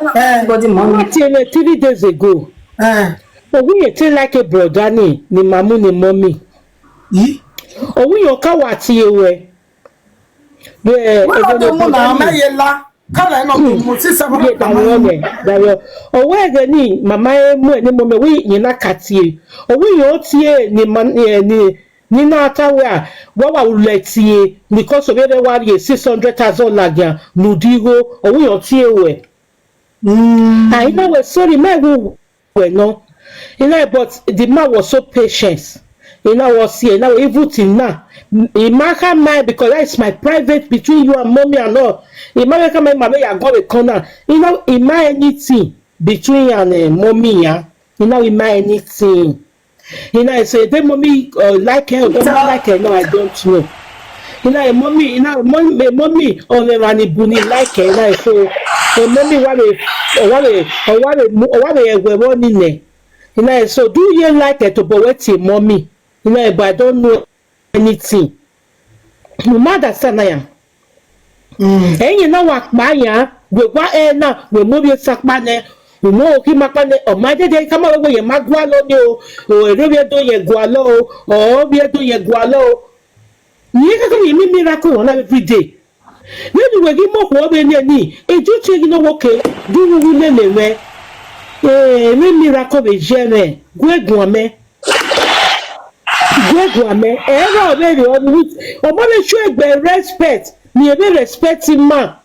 Party 3 days ago. But we ain't like a brother ni mamu ni mommy. Oh, we your kawati ewe. Well, the moon, I Kala no mo si sa ba dawo owo ege ni mama mu ni mo me wi nyina katie owo yo tie ni na atawe a wa uletie because of the war 600,000 lagia nudigo owo yo tie we I know we sorry me we no but the man was so patient. Was here now even till now. It might mind because that's my private between you and mommy and all. It might come my way I got a corner. It might anything between you and mommy, yeah. It might anything. I say the mommy like her, don't like her, no, I don't know. Mommy, mommy on the runny bunny like her, so mommy what a so do you like it to poet mommy? But I don't know anything. No matter Sanaya. And you know what, Maya, we were now, we move your sackman, we know him up or my day come away, a magwalo, or we are doing a gualo, or we are doing a gualo. You can give me miracle on every day. Maybe we give more what we need. A do take no okay, do we really miracle is jamais, Gueguame. Gueguame, ever already on which, or mother should be respect, me be respecting man.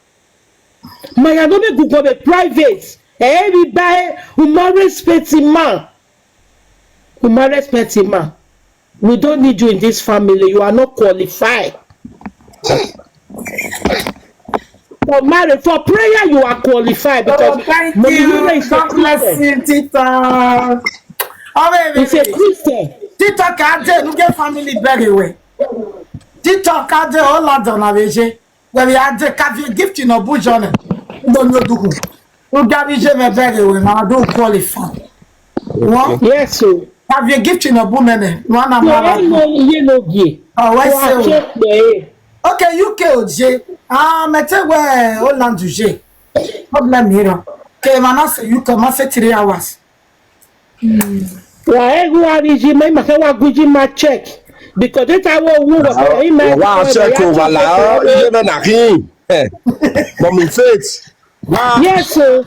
My another group of a private, everybody who ma respecting man. Who ma respecting man. We don't need you in this family, you are not qualified. For marriage, for prayer, you are qualified because thank you. God bless you, Tita. It's a Christian. Tita can't look at family very well. TikTok a de o la don aveje. We we a de ka vie gift in obujone. Don't you do. O gavije me beg we na do qualify. What? Yes, so. Have you gift in obumene? No na mara. No gi. Oh, why say? So. Okay, UK oje. Mete we Holland oje. Problem here. Okay, man say you come say 3 hours. Wa ego ariji me ma ke wa guji ma check because that I will wo Wa check over la. You know na him. But me faith. Yes, sir.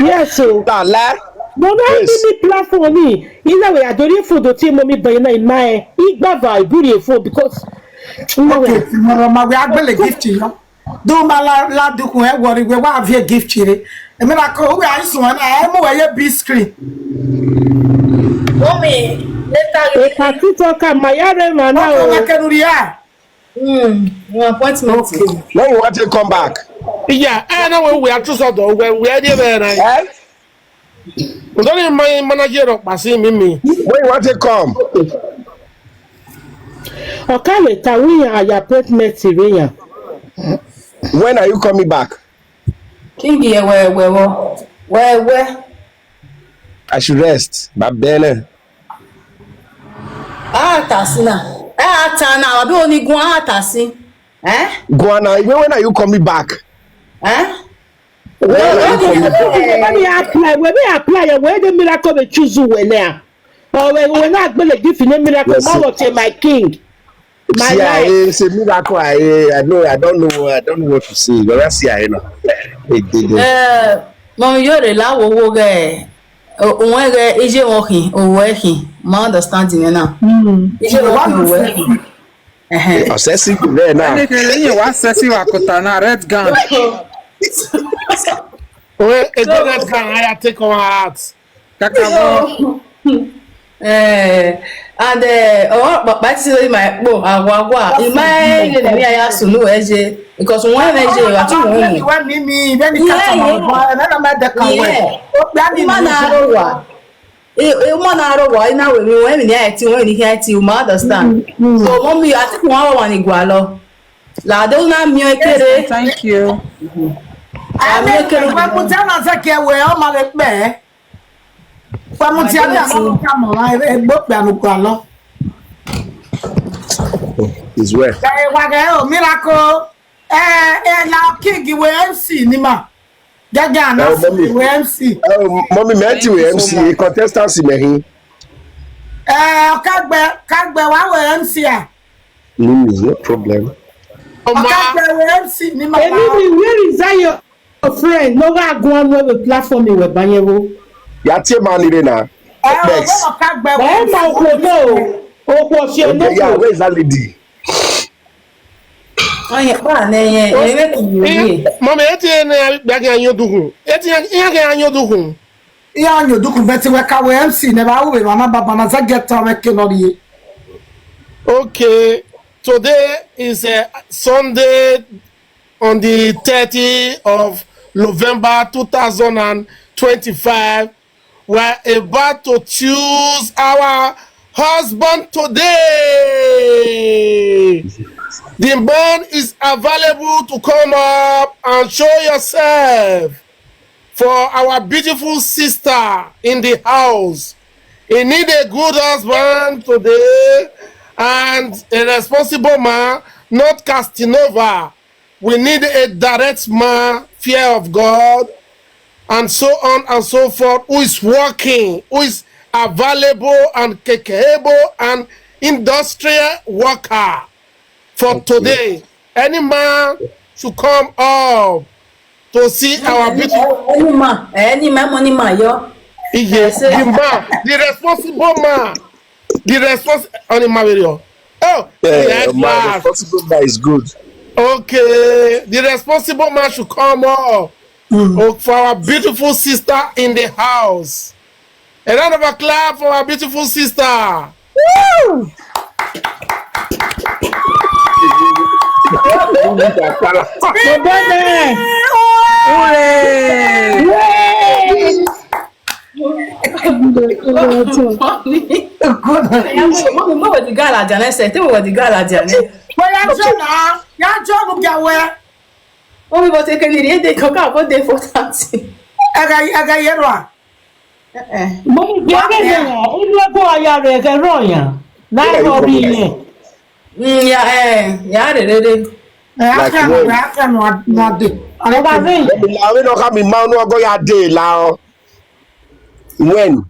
Yes, sir. La la. No, me platform me. Either way, I don't for the team me by in my igbava beautiful because okay, tomorrow we are going to gift you. Do my la do ku e worry we wa have gift you. E me na ko we are so na e mo we big screen. Mommy, later if I TikTok my yare man now. Your appointment. Okay. When you want to come back? Yeah, no, we are too sort of we are there. We don't even my manager of passing me. When you want to come? Okay, we can we are your appointment here. When are you coming back? Kingi where? I should rest. But then. Tasina. Tana, I be only go Tasi. Guana, when are you coming back? When we apply, where the miracle we choose you when there. Or when not going to give you a miracle, my king. My life. It's a miracle. I know. I don't know what to say. But that's I know. Mom, Iyore la wo ge. Onwe ge eje working, working. My understanding now. Eje working. Assessing there now. You want assessing wakotana red gun. Well, a red gun I take on heart. Kakabo. And but see my agwa imai le na ya sunu eje because one eje wa tu won When me then the customer na ma de kan we mana ro wa ina we mi when ni ati when ni ati you understand so mommy I think one wa ni gwa lo la de una mi ekere Thank you. I make we put na say ke we o ma le pe Is where? Miracle. La king we MC ni ma. Gaga na we MC. Mommy met you MC contestants me. Kagbe wa we MC a. No problem. Kagbe we MC ni ma. Where is that your friend? No ga go on with platform we banyewo. Yatie mani na. Next. Kagbe Yeah, where is that lady? Mama, eti na anyo dugu. Eti ya anyo dugu. Ya anyo dugu beti we ka we MC ne ba we mama baba na za get am kenori. Okay, today is Sunday on the 30th of November 2025. We're about to choose our husband today. The man is available to come up and show yourself for our beautiful sister in the house. He need a good husband today and a responsible man, not casting over. We need a direct man, fear of God, and so on and so forth, who is working, who is available and capable and industrial worker for today. Any man should come up to see our beautiful. Any man, money man, yo. Yes, the man, the responsible man, the responsible animal. Oh, yeah, the responsible man is good. Okay, the responsible man should come up for our beautiful sister in the house. A round of applause for our beautiful sister. Woo! Where ya John? Ya John get where? Oh, we go take any day come out for day for that. Aga yerwa. Mo bi age ne ya, ile go aya re ke ro yan. Na ro bi yen. Yeah, de. Like when? I can not do. Ro ba ve. We don't have me man no go ya day la. When?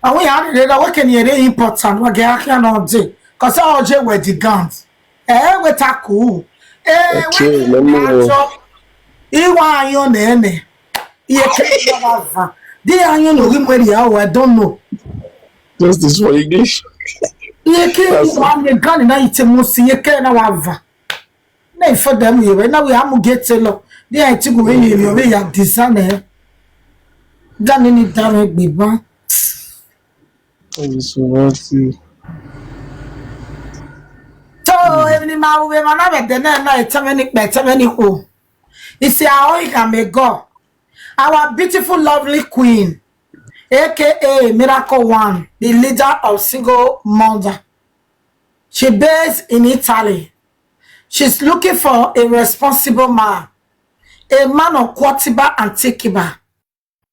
And we had it, we can hear important. We can not do. Because all J were the guns. We taku. Okay, We let me can Iwa yon ene. Ye can never. They are you know him where they are. I don't know. just this for English. Ye can the gun and I tell Musi. Ye can have. Nay for them here. Now we have to get to look. They are to go in your way at design. Done any damage, big man. So every man we man have the night better many who. It's how you can make go. Our beautiful lovely queen, aka Miracle One, the leader of single mother. She based in Italy. She's looking for a responsible man, a man of quatiba and takiba,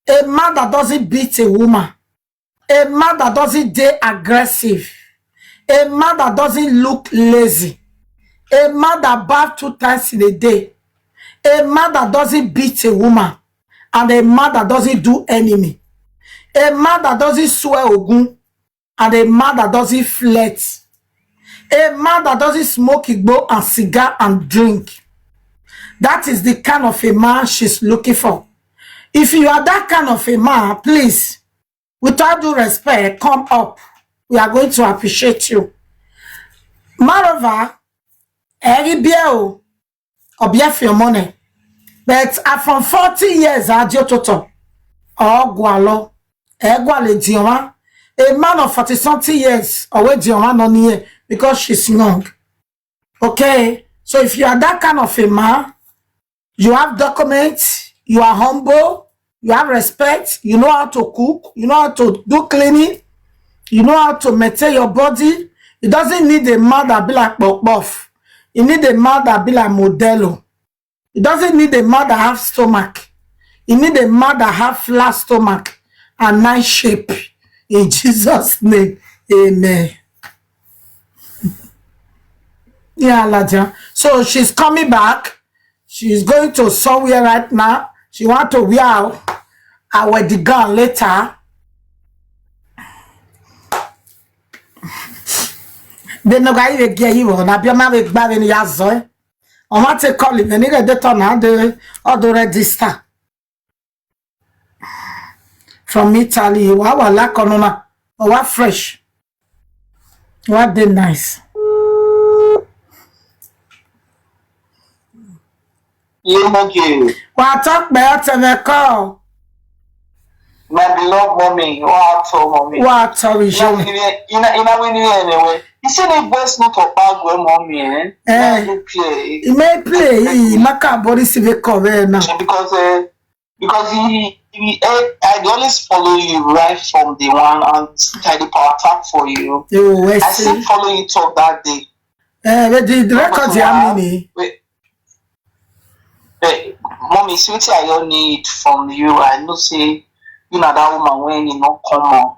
a man that doesn't beat a woman, a man that doesn't date aggressive, a man that doesn't look lazy, a man that baths 2 times in a day, a man that doesn't beat a woman, and a man that doesn't do enemy, a man that doesn't swear ogun, and a man that doesn't flirt, a man that doesn't smoke igbo and cigar and drink. That is the kind of a man she's looking for. If you are that kind of a man, please, with all due respect, come up. We are going to appreciate you. Moreover, every bill or beer for your money. But from 40 years, I do toto. Oh, gualo. Guale dioma. A man of 40-something years, away dioma non here because she's young. Okay? So if you are that kind of a man, you have documents, you are humble, you have respect, you know how to cook, you know how to do cleaning, you know how to maintain your body. It doesn't need a man that be like buff. You need a man that be like Modelo. It doesn't need a man that have stomach. You need a man that have flat stomach and nice shape. In Jesus' name, amen. Yeah, Laja. So she's coming back. She's going to somewhere right now. She want to wear our wedding gown later. They no guy will get you on. I'll be back in Yazo. On what they call it, the nigga that on the register from Italy. Wow, like on what fresh. What they nice. What talk about the call? My beloved mommy, what mommy? What sorry, you know anyway. You see the voice note of bag where mommy, he may play. He maka body civic cover now. Because I always follow you right from the one and I the power tap for you. I still follow you talk that day. But the records how many? Mommy, sweetie, I don't need from you. I know say you know that woman when you not come on.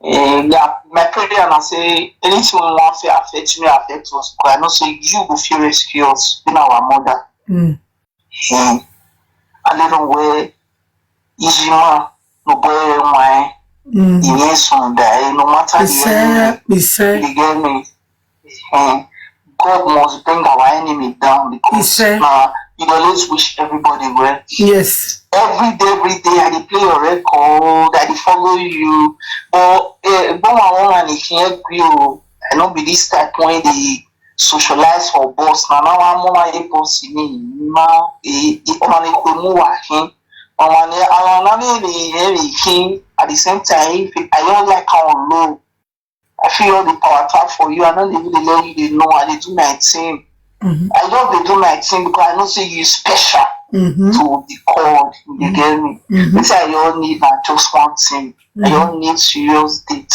Yeah, my prayer and I say anything we want to affect me, affect us. Because I know say you will feel rescue us, you know our mother. A little way, easy man, no boy, my yes, no matter the you get me. God must bring our enemy down because you always wish everybody well. Yes. Every day, I play your record, I follow you. But I don't be this type when they socialize for boss. Now I'm more able to see me. Now, at the same time, I don't like how low. I feel all the power tap for you. I don't even let you know I do my thing. I love to do my thing because I know say you special. to be called. You get me? They say I don't need that just one thing. I don't need serious date.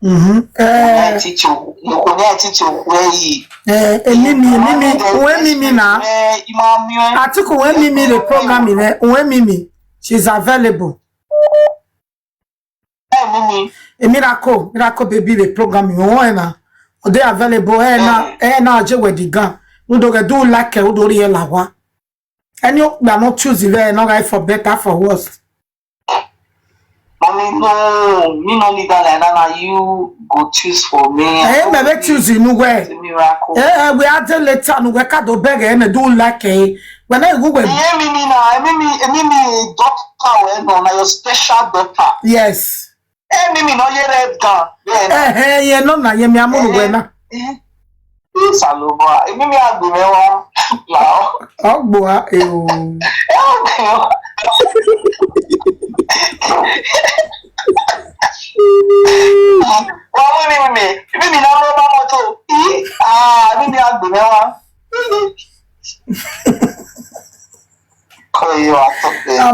I teach you. You can teach you where he. Mimi na. I took when Mimi the program in there. When Mimi, she's available. Mimi. A miracle baby the program you na. They available. Na je we the gun. We do like we do real lawa. And you are not choosing there, not right for better for worse. Mommy, no, me no need that like that. Now you go choose for me. Maybe choose you nowhere. Miracle. We are the later no we can't do beg and do like when I go. Mimi na, Mimi doctor, no, na your special doctor. Yes. Mimi no ye red gun. Yeah, no, na ye mi amu wena. Saloba, Mimi agbe mewa. Lao. Ogboa Mimi na roba moto. Mimi agbe mewa.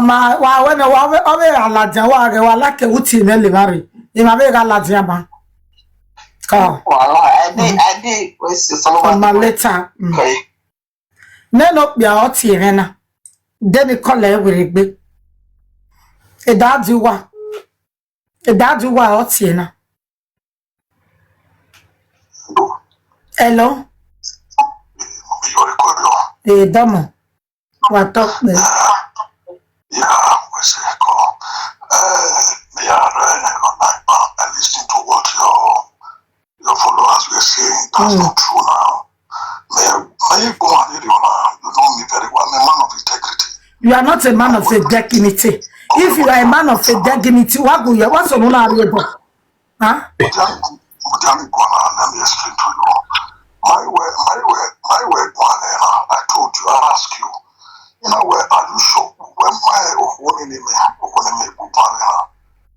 Ma wa wena wa alaja wa re wa like uti me le mari. E ma be alaja ma. Ka. I did. Ma later. Okay. Neno bia oti rena. Deni kola e were gbe. E dadu wa oti na. Hello. Damo. Wa talk me. Yeah, what's it called? I listen to what your followers were saying. That's not true now. May you go on, you know me very well. I'm a man of integrity. You are not a man of dignity. If you are a man of dignity, what will you? What's on our labor? Huh? Let me explain to you. My word, I told you, I asked you. You know where are you sure? When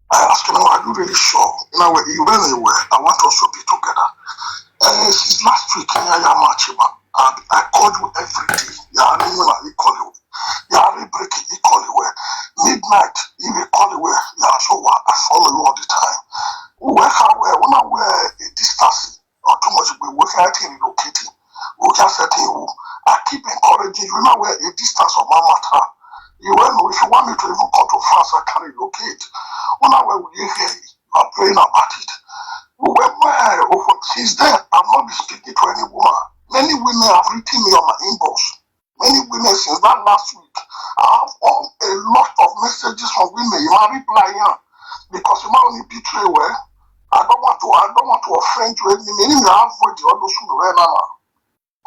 I asked you, are you really sure? You know where you really were. I want us to be together. Since last week, I called you every day. Yeah, I didn't call you. Yeah, I break it equally well. Midnight, you will call you well. Yeah, so I follow you all the time. When I wear a distance or too much, we work out in relocating. We just said, I keep encouraging you. Now we're a distance of my matter. You know, if you want me to even come to France, I can relocate. When I will you hear you are praying about it. Since then, I'm not speaking to any woman. Many women have written me on my inbox. Many women since that last week. I have a lot of messages from women. You are replying because you might only betray well. I don't want to offend you. Meaning you have avoid the other soon right now.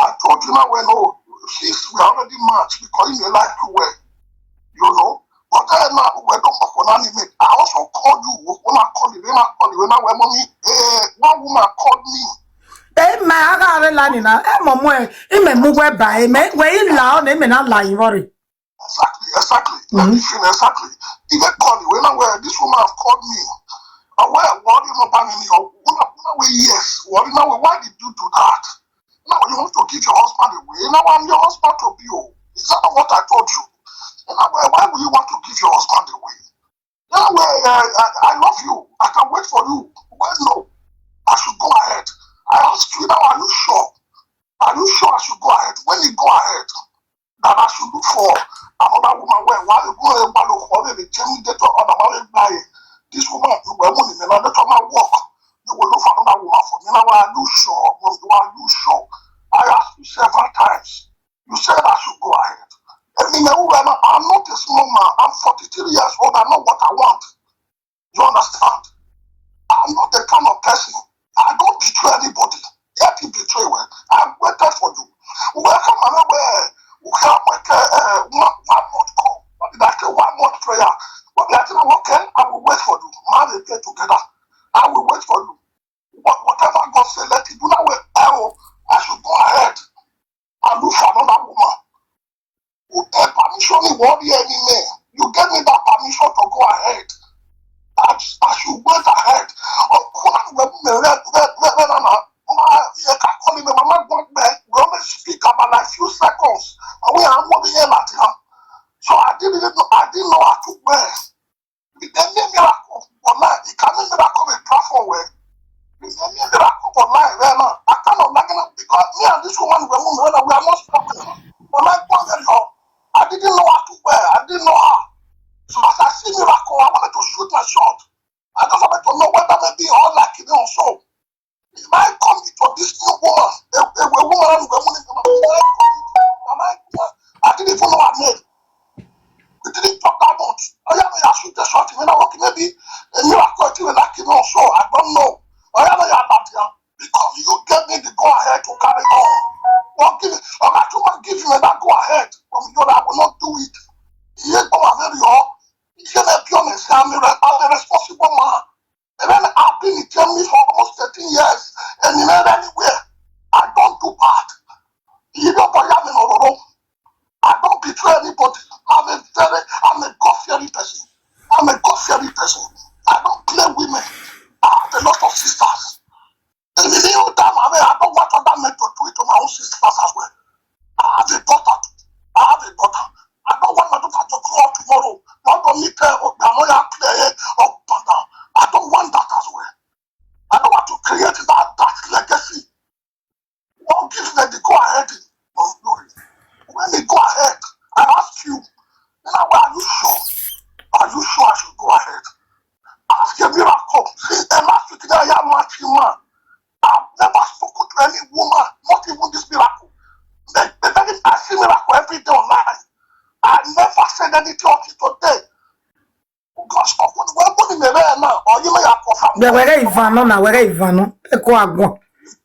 I told you now when we already matched because you like you well. You know? But then now I also called you when I called you, when I went mommy, one woman called me. My other line now, by me, where you loud, they may not lie, worry. Exactly. Let me finish exactly. If I call you, when I wear this woman have called me. What you not banning me? Yes. Why did you do that? Now you want to give your husband away. Now I'm your husband to be. Is that not what I told you? Why would you want to give your husband away? I love you. I can wait for you. Well, no. I should go ahead. I asked you now, are you sure? Are you sure I should go ahead? When you go ahead, that I should look for another woman while you go and follow the terminator on the married guy. This woman, you were in another time I work. You will look for another woman for me. Now, are you sure? Are you sure? I asked you several times. You said I should go ahead. I'm not a small man. I'm 43 years old. I know what I want. You understand? I'm not the kind of person. I don't betray anybody. Yet you betray well. I waited for you. Welcome anywhere. We have one month call. What did I say? 1 month prayer. But I think okay, I will wait for you. Man, they play together. I will wait for you. Whatever God said, let it do not wait. I should go ahead and look for another woman. You take permission me one year anymore. You gave me that permission to go ahead. I should wait ahead. We only speak about like few seconds. And we are moving here like that. me and this woman were moving when we are not spoken. When I come very home, I didn't know how to wear. I didn't know how. So as I see miracle, I wanted to shoot my shot. I just wanted to know whether maybe all like it or so. If I come to this new woman, a woman who I didn't even know her name. We didn't talk that much. I shoot the shot. Maybe a miracle even like it or so. I don't know. Because you gave me the go ahead to carry on. Well, give me that go ahead. I will not do it. He ain't come very hard. He said, be honest, I'm a responsible man. And then I've been in Germany for almost 13 years. And in anywhere, I don't do bad. You don't buy me no wrong. I don't betray anybody. I'm a God-fearing person. I don't play women. I have a lot of sisters. And in the new time, I don't want other men to do it to my own sisters as well. I have a daughter. I don't want my daughter to grow up tomorrow. Not only play up and down. I don't want that as well. I don't want to create that legacy. Don't give them the go ahead of glory. When they go ahead, I ask you, are you sure? Are you sure I should go ahead? Ask a miracle. See, and last week I am matching man. I've never spoken to any woman, not even this miracle. I see miracle every day online. I never said anything until today. God spoke with the woman now, or you may have confirmed. The way Ivano, Eko Agbo.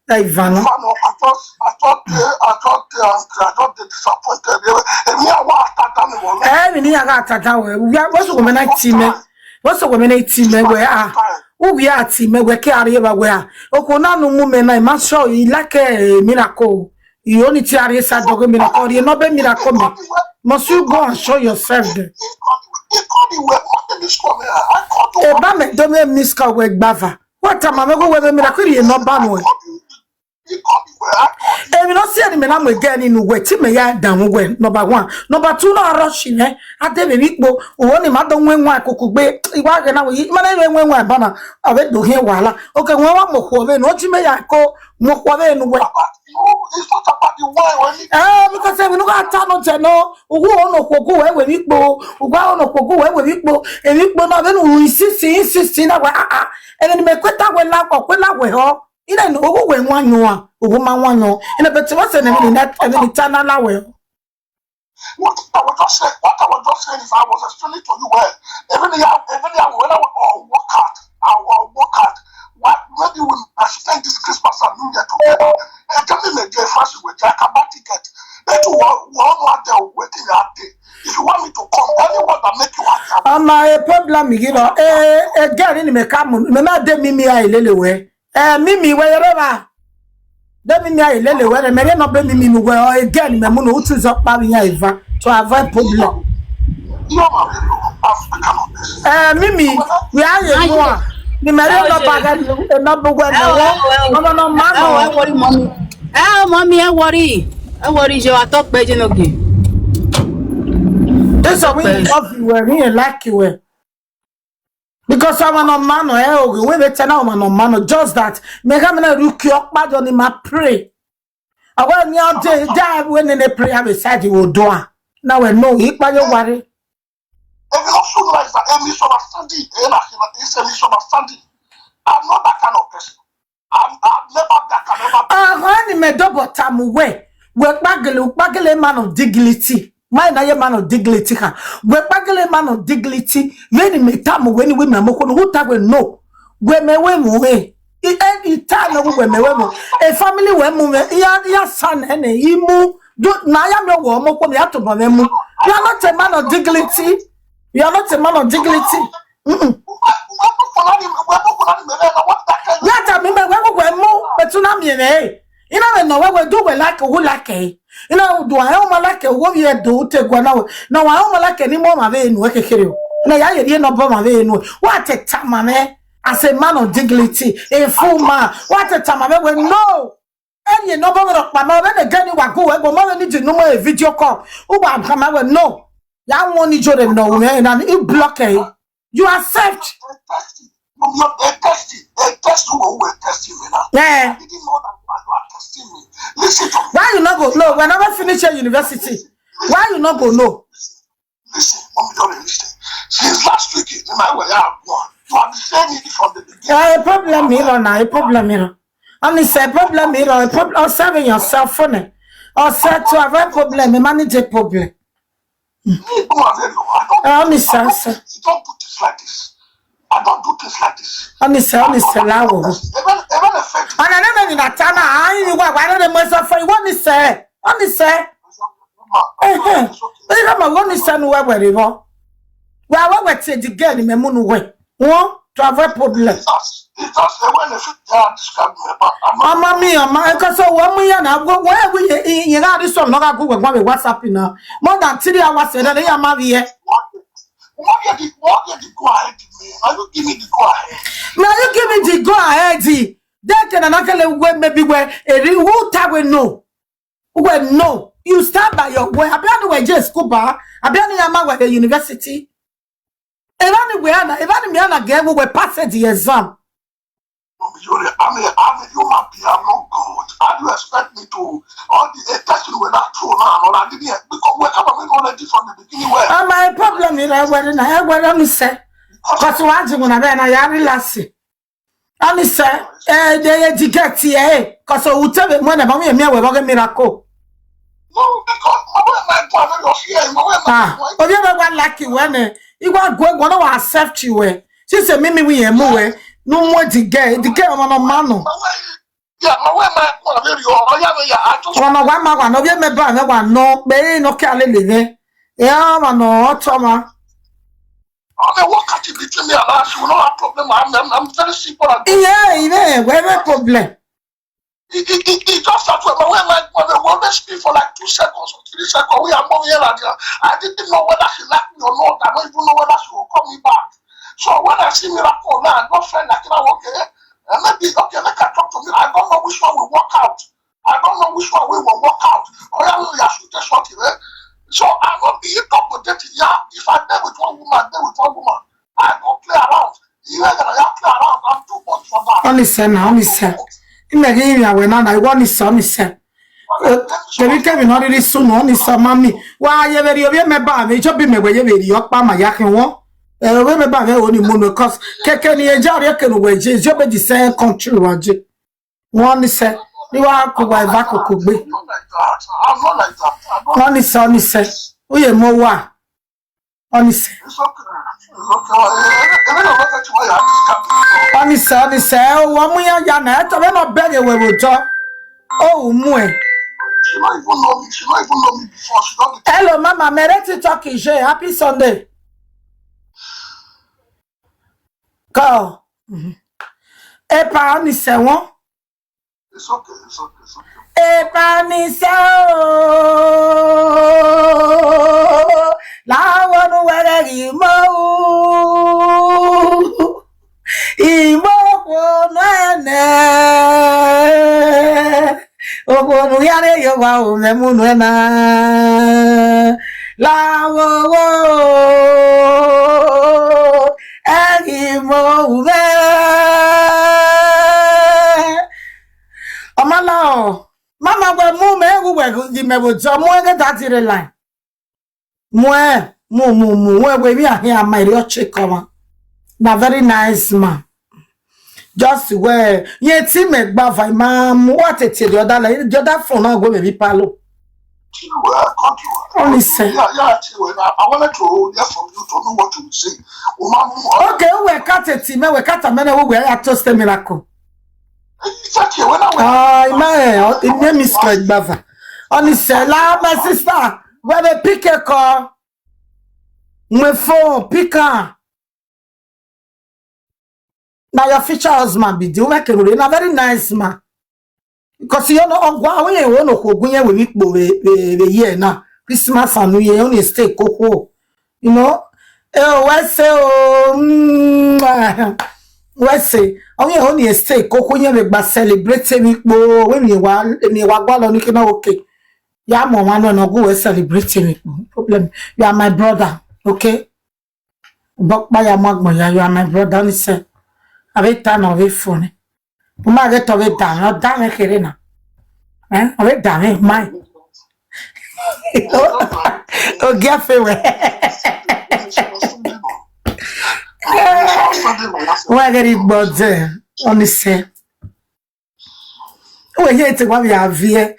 Ivano. I thought they disappointed. And me, I want to we are what's a woman 18 where we are team where carry everywhere. Okona no woman, I must show you like a miracle. You only tell us a dog miracle, you know, be miracle. Must you go and show yourself there? Don't miss Kawek Bava. What time I go with a miracle? You're not bad. And we don't see any man again in way. Timmy down when number one. Number two, no rushing, eh? I tell you, only Madam when one could be. If I can, I when one banner, I went to hear while. Okay, one more, no, you may go more than way. It's not about the way. Because I will not turn to know who on go away with it, who go away with it, and it will not then we insist, and then make quite when laugh or when laugh with her. You don't know when one you are, woman one no, and a better was an that and then turn an hour. What I was just saying is I was explaining to you where every day when I will work hard. What maybe when I spend this Christmas and New Year together, and tell me the first with I can buy ticket. Then to one day waiting out there. If you want me to come, anyone that make you happy. My problem, you know, girl in me come, me not de mimi I lelewe. Mimi wherever. De mimi I lelewe, me not be mimi where again me muno utu up baby Eva to avoid problem. Mimi, we are you. Ni mẹ́rin lọ bàgẹ́ iná gbogbo ẹ̀nà no manu. Mommy, I worry, you are talk better again. This is when you love you were here like you were. Because I'm on mano, we better now on mano, just that. Me come na ruki up bad on him pray. I want you to die when in a prayer beside you do. Now we know he by your worry. And you also realize that a misunderstanding is a misunderstanding. I'm not that kind of person. I'm never that kind of person. Me double time way. We're baggle man of dignity. Mine a man of dignity. We're baggle man of dignity. When me time when we who tag we know. When me way. It time when me a family when move. Ya son and he move. Don't na ya me wo mo ko me ato ba mu. You are not a man of dignity. You are not a man of dignity. Yata me we mo betuna me ne. You know we do we like who like eh. You know do I o like wo ye do te gwa na we. Na wa o like ni mo ma be nu kekere o. Na ya ye no bo ma be nu. What a time me as a man of dignity, a full man. What a time me we no. And you know about my when again you go we go more need to know a video call. Who am come we no. Ya won ni jore no and you block eh. You accept. A test who will test you now. Yeah. I didn't know that you are testing me. Listen to me. Why you not go? No, we never finish your university. Why you not go? No. Listen, Mommy, don't listen. Since last week, in my way, I won. You are saying it from the beginning. A problem here now. A problem here. Only say problem here. A problem. Or serving yourself for it. Or say to have a problem. Manage a problem. Only say. Don't do this like this. I don't do things like this. Only say. Lawo. Even effect. And I don't know in that time. I don't know myself for you. Only say. Only say. But you know, only say no where you go. Well, what we say the girl in my moon way. One to have a problem. It's just when the fit describe me about. Mama mia, because so 1 million. I go where we you know this one. Not go with WhatsApp now. More than 3 hours. Then I am here. What get the go ahead me? Now you give me the go ahead. Now you give me the go ahead. That can another way maybe where a real time we know. Well, no, you start by your way. I be on the way just Cuba. I be on the university. Even me and again we were passing the exam. I'm a human being. I'm not God. How do you expect me to all the testing were not true now? Or I didn't because we have been already from the beginning. Where? My problem is I want say. Because what you gonna be na relax. And say they get here. Because we tell them when about me we miracle. No, because my father was here. Oh, you never lucky when you want to accept you. She said, Mimi, we are more. No more the girl on a man. Yeah, I just want to one of your member, no, baby, no, Cali living. Yeah, no, Toma. I walk at it between me and us. You know, a problem. I'm very simple. Yeah, where's the problem? It just started when my mother speak for like 2 seconds or 3 seconds. We are moving here and there. I didn't know whether she liked me or not. I don't even know whether she will call me back. So when I see miracle now, I don't feel like okay. And maybe okay, let her talk to me. I don't know which one will work out. I don't know which one will work out. Or I should just short it. So I'm not being competent. Yeah, if I dare with one woman, I don't play around. You ain't gonna play around. I'm too much for that. Only sir. Imagine when I want his son, sir. The weekend not really soon on his mammy. Why, you very me bad, you be me where you be your pama yakin one. We bad only mono because Kekeni and Jarry can wage is your the same country, Roger. One sir, you are could buy Vaco could be. I'm not like that. Only son, sir. We are more. Only sir. It's okay. Only sir, 1 million Janet, I not beg away with talk. Oh, Mue. She don't even know me. She don't even know me before. She don't. Hello, Mama. Merete talking. Happy Sunday. Go. Epa ni se won. It's okay. Epa ni se la wonu were imo. Imo ko nene. Ogonu yare yo wa o memu na. La wo Imo Amala, Mama, we move me give me with some more that line. Where we are here, my real chick come. Na very nice man. Just where ye team make bava, ma'am, what it the other phone now go maybe palo. Only say. Yeah, I wanted to hear from you to know what you say. Okay, we cut a team, we cut a man who are toast a miracle. It name is like Bava. Only say, my sister, where they pick a car, my phone, pick her. Now your future husband be doing like a very nice man. Because you know, we want to go with the year now. Christmas and New Year only stay cocoa. You know, let's say, only stay cocoa. You be celebrating when you want okay. Yeah, mama no go celebrating problem. You are my brother, okay? But by your magma, you are my brother. Listen, I've time of it funny. Mama get of it down, not damn a kerena. I read that, mine. Oh, get fair. Why get it, but on the same. Oh, here it's what we have here.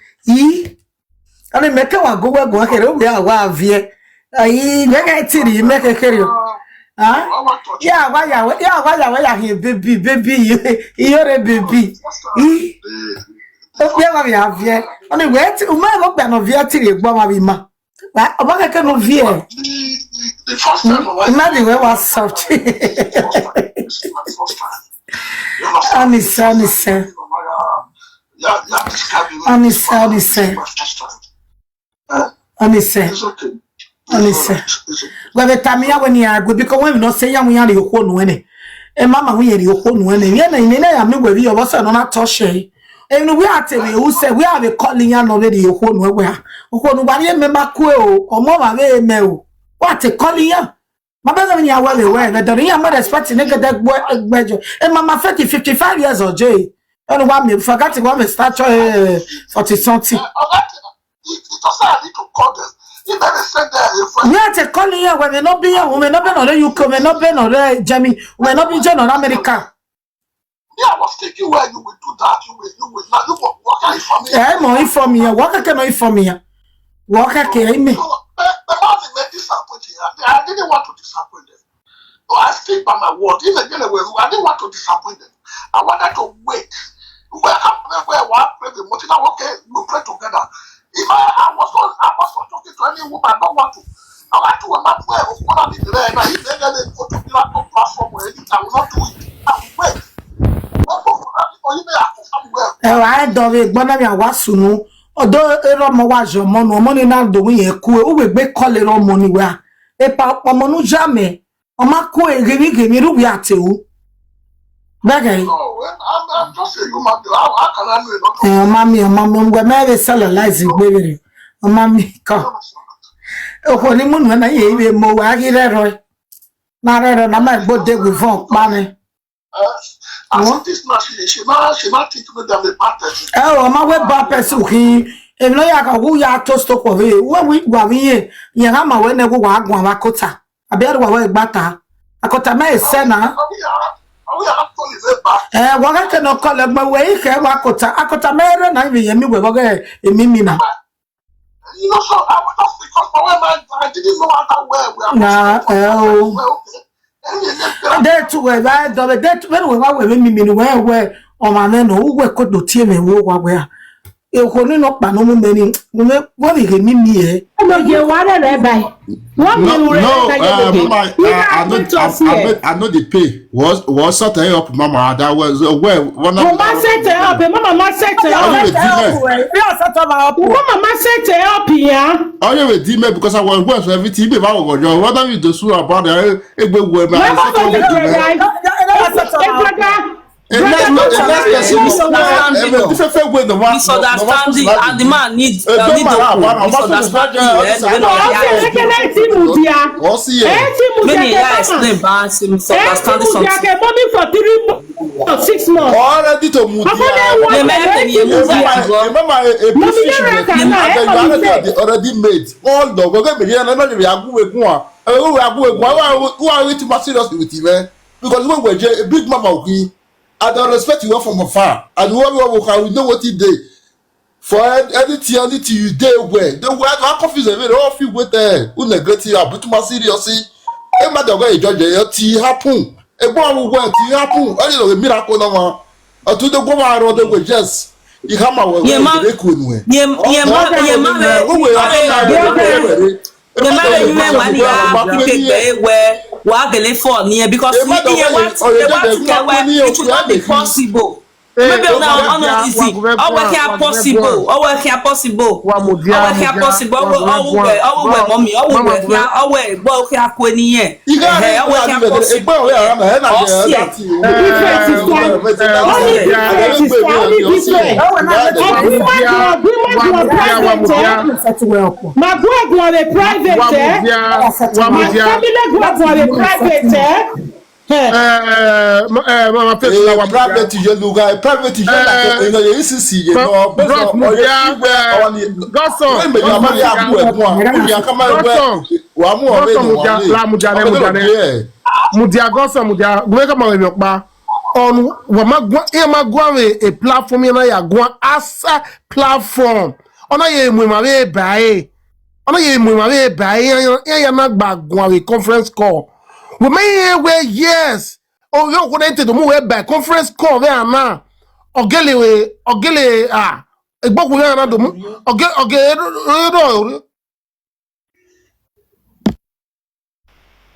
I make a go work here. We are here. I make a tea, make a carry. Huh? Yeah, why here, baby, Iyore baby. Yeah, we have here. Only wait, my work no via till Bama Vima. I can via. The first time, Imagine where was soft. Well, the time when you are good because when not say young, we are your own winning. And Mamma, we are your own winning. Yeah, I'm not with you, was not touch. And we are telling you who say we have a calling yan already your own where. Nobody remember quo or more me. What a calling ya? My brother, when you are well aware that the real mother expecting that boy, and Mamma 55 years old, Jay. And one me forgot to go and start 40 something. I need to call them. You better send there. We are to call here when we not be here, we may not be on the UK, we may not be on the Jamie, we may not be on America. Yeah, I was thinking where you will do that. You will now you will work out for me. Yeah, I'm inform me. Work can inform me. Work can me. The man made disappointing. I didn't want to disappoint them. So I stick by my word. Even anyway, I didn't want to disappoint them. I wanted to wait. Where one pray the mountain, okay, we pray together. If I was not talking to any woman, I don't want to. I want to remember where I was going to be there. And if they go to the platform or anything, I will not do it. I will wait. I don't know. But I was soon. Although Roma was your money now doing a cool, we be calling on money where a papa monu jamais. On my cool, give me Rubiatu. Bagay. I'm just a human being. How can I know? Mammy, we may sell a license, baby. Oh, mammy, come. Oh, honeymoon when I hear more, I hear that. Not I might go there with money. This now, she not teach me them the patterns. Oh, my web bappers, if no yaka who ya to stop of it, when we go here, Yama when they go walk one Wakota. I better go back. I got a man, Senna. What I cannot call it my way, Wakota. I got a man, I mean, you will get a mimina. You know, so I was just because I didn't know how to wear. There too, where I do that when we were with me, where on my men who could do team and walk where. You couldn't not by no many. What is me? No, you want to buy. I know the pay was set up, Mama. That was where one of Mama set up, Mama set up. Mama set up here. I never did me because I was worth everything. If I was going, what are you to sue about it? It will be misunderstanding and the man needs misunderstanding something. Money for 6 months. Already to move. Already made. All the who are we to be serious with you, man? Because when we're a big mama, I don't respect you from afar. And we know what he did. For anything you did where the word I confuse every all feel with there. Who neglect you, but too much seriously. A matter where you judge your tea happen. A boy who went to happen. I know a miracle no or to the woman or the just. You come out with the cool because it should not be possible. Maybe now not easy. Our care possible. Our care possible. Our care possible. Our mommy. Our work care queenie. Our care possible. My boy go on a private. My family go on a private. Mama Faith la wa private je luga private je la eno ye sisi ye no bros mu dia Godson me ya ma ya bu egun ya kama egbe wa mu o me no wa la mu dia Godson mu dia gbe kama we pa on wa ma gwa a platform na ya gwa asa platform ona ye mu ma we bae ona ye mu ma we bae ya na gba gwa we conference call we may we yes oh you connected to move by conference call there na ogele egboku ya na do mu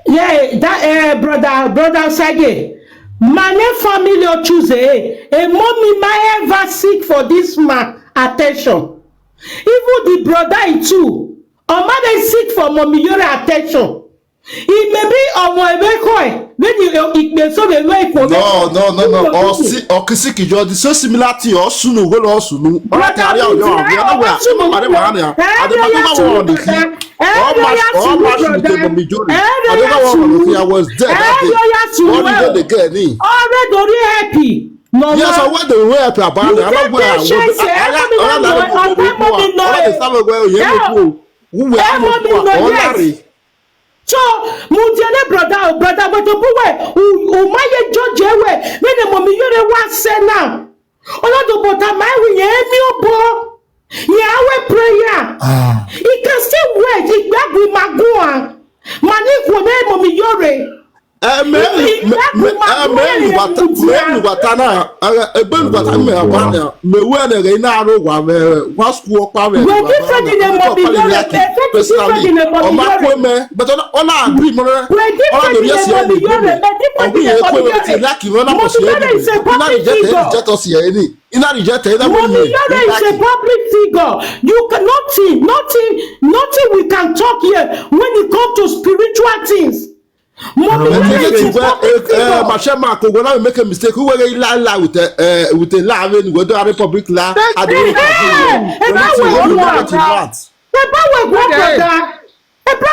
yeah that brother Sage my family or choose a mommy might ever seek for this man attention even the brother too or mother seek for mommy your attention. It may be on my way when you may so the way for no or kisiki jo the so similar to your sunu go lo sunu ora tari o yo we na we are ma na ade ma go on the key all match with the majority I don't know what I was dead what did they get ni already happy no yes I want the way happy about I don't go so mutiane brother but to buwe o maye judge we me ne momi yore wa se na olodo bota my we emi obo yawe prayer he can still wait igbagbe magua mani ko ne momi yore me watana ebe watana me abana me we na re na aro wa me wa school pa me we different in the momi yore personally o ma ko me but on agree mo re on do yes here ni obi e ko me ti like you na mo se na reject us here ni ina reject ina mo ni is a public figure you can nothing we can talk here when it comes to spiritual things. Mashema ko go na make a mistake who wey la with a la when go do a public la at the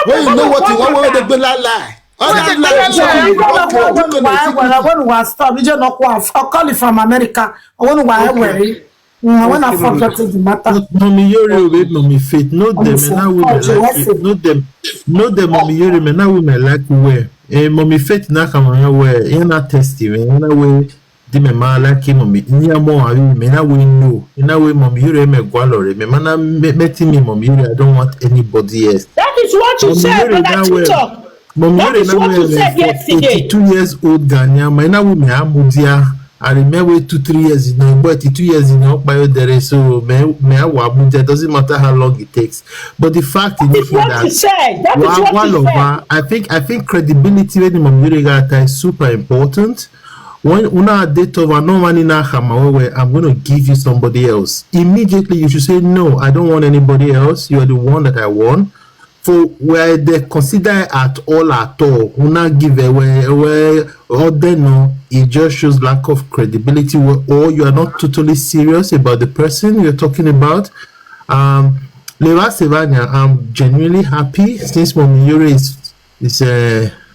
when you know what you want to be la when we stop, you just not call it from America. When we when I forget the matter. Mommy Iyore with Mommy Faith, know them and now we like it. Know them Mommy Iyore and now we like where. Mommy Faith na kama where you na testy we na we di me ma like mommy ni amo awi me na we know na we Mommy Iyore me gwalore me mana meti me Mommy Iyore I don't want anybody else. That is what you said on that TikTok. Mommy Iyore na we 82 years old Ghanaian me na we me amudia. I remember 2-3 years in but 2 years in there so it doesn't matter how long it takes. But the fact is that I think credibility when Mommy is super important. When una date of no money na I'm going to give you somebody else. Immediately you should say no, I don't want anybody else. You are the one that I want. For where they consider at all, una give away or they know it just shows lack of credibility or you are not totally serious about the person you're talking about. Lewa Sevania, I'm genuinely happy since Mommy Iyore is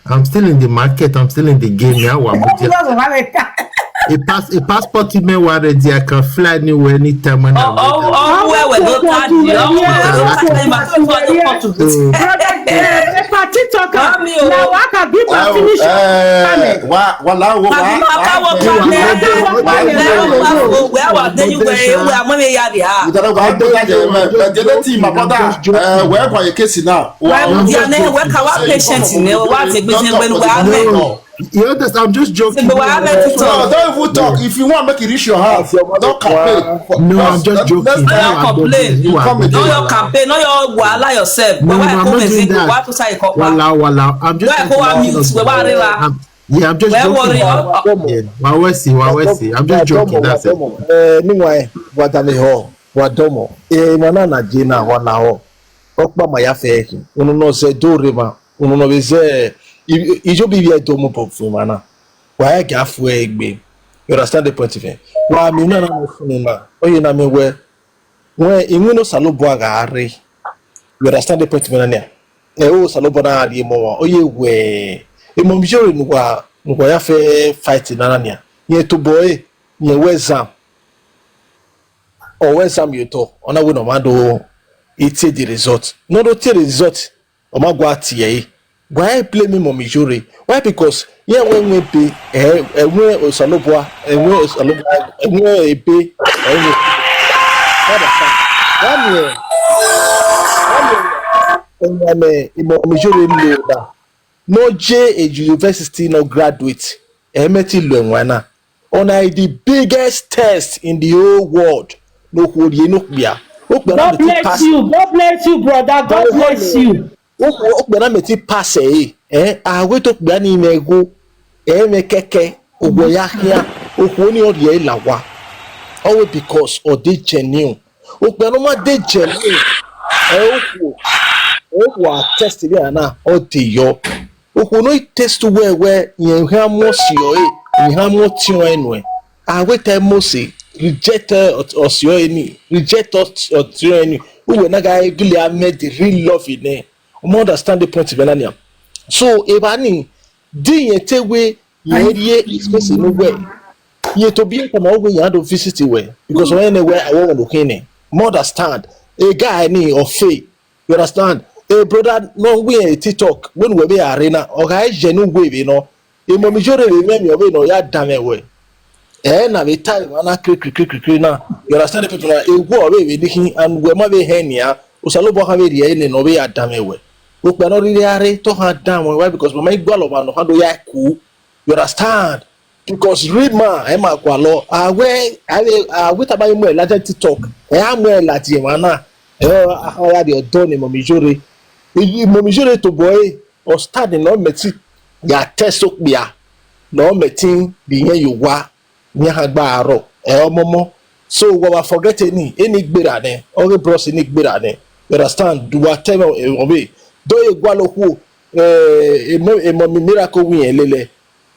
I'm still in the market, I'm still in the game now. A passport email already. I can fly anywhere anytime when I'm ready. You understand? I'm just joking. No, don't even talk. If you want to make it reach your house, don't campaign. No, I'm just joking. Don't complain. No, your campaign. No, your wala yourself. No, I'm not doing that. Wala. I'm just yeah, I'm just joking. Wawesi. I'm just joking. That's it. Anyway, wadame ho, wadomo. Manana jina wana ho. Okpa mayafe. Uno no se dorima. Uno no se. Ijo bibi domo pofumana. Why gafu egbe? You understand the point of it? Wa mi na na funuma. Oye na me we. When imuno salobo agare. You understand the point of it? O salobo na adi mo. Oye we. E mo bijoro ni wa ngo ya fe fight na nia ye to boy ye exam or exam you to ona we no mado it's the result no do the result o ma gwa tie why blame mommy Iyore why because yeah when we be we osaloboa we osaloboa we ebe mommy Iyore lo no J a university no graduate emeti lo enwana ona the biggest test in the whole world no hold ye no bia God bless you. God bless you, brother. God bless you. Okpena meti pass we to gba ni mego me keke ogbo ya hia okwo ni odi e lawa always because of the genuine okpena ma de genuine okwo test bi ana o de yo okwo no test where yen hia mo si o yen hia mo ti o enu we tell Mose reject us your any reject us or any who na guy really made the real love in there understand the point of so ebani di yetewe ye especially no way ye to be come over you had to visit where because anywhere I want to kene understand a guy ni of faith you understand a brother no we TikTok when we be arena or guy genuine way you know e mommy Iyore remember we no ya damewe na the time ana kri na you understand the people na e go we dikin and we ma be henia usalobo ha be rie ni no be adamewe o pe no ri are to ha dam why because my gwalo ma no ha do ya ku you understand because read man e ma kwalo we tabayi mo la TikTok mo la ti ma na ya de odo ni mommy Iyore to boy or start no meti ya test okbia no metin bi yen you wa nyagba aro omomo so we were forgetting any gbera ne or bros any gbera ne you understand do whatever obe do egwaloku mommy miracle win lele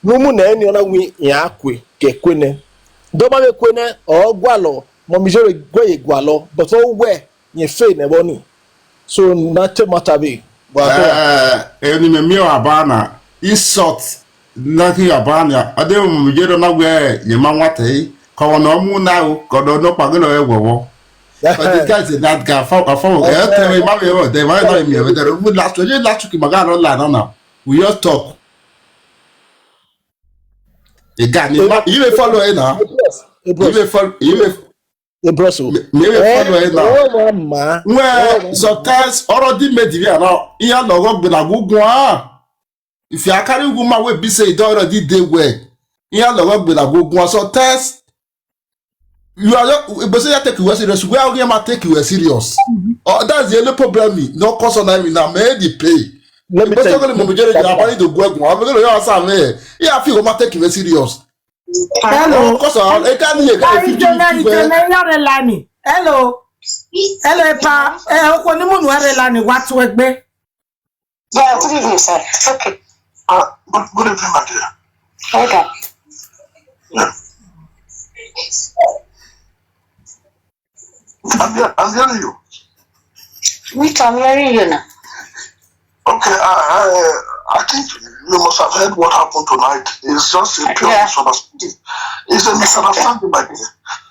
no mu na eni ona win ya akwe kekwene do ma bekwene o gwalo mommy Iyore gwe gwalo but o we ye fe ne boni so na te matabe eni me mi abana isot nothing abana ade mommy Iyore na gwe ye ma nwate ko no mu na o ko do no pa gelo ewowo but this guy is that guy for tell me ma be they might not me the last week magana la na we just talk e guy you may follow it now you may follow the broso me follow it now well sometimes already made the now iya logo gbe na gugun if you carry woman wey be say e don already dey well iya logo gbe na gugun sometimes you are but say you take you serious where you ma take you serious that's the only problem no cause on me na me dey pay let me tell you mommy Iyore na bani do gwegun am go yo answer me yeah feel ma take you serious hello cause e can you hello pa oko ni mu nu arelani wa to egbe Yeah, good evening, sir. Okay. Good evening, my dear. Okay. Yeah. I'm hearing you. I'm hearing you now. Okay, I think you must have heard what happened tonight. It's just a pure misunderstanding. It's a misunderstanding, my dear.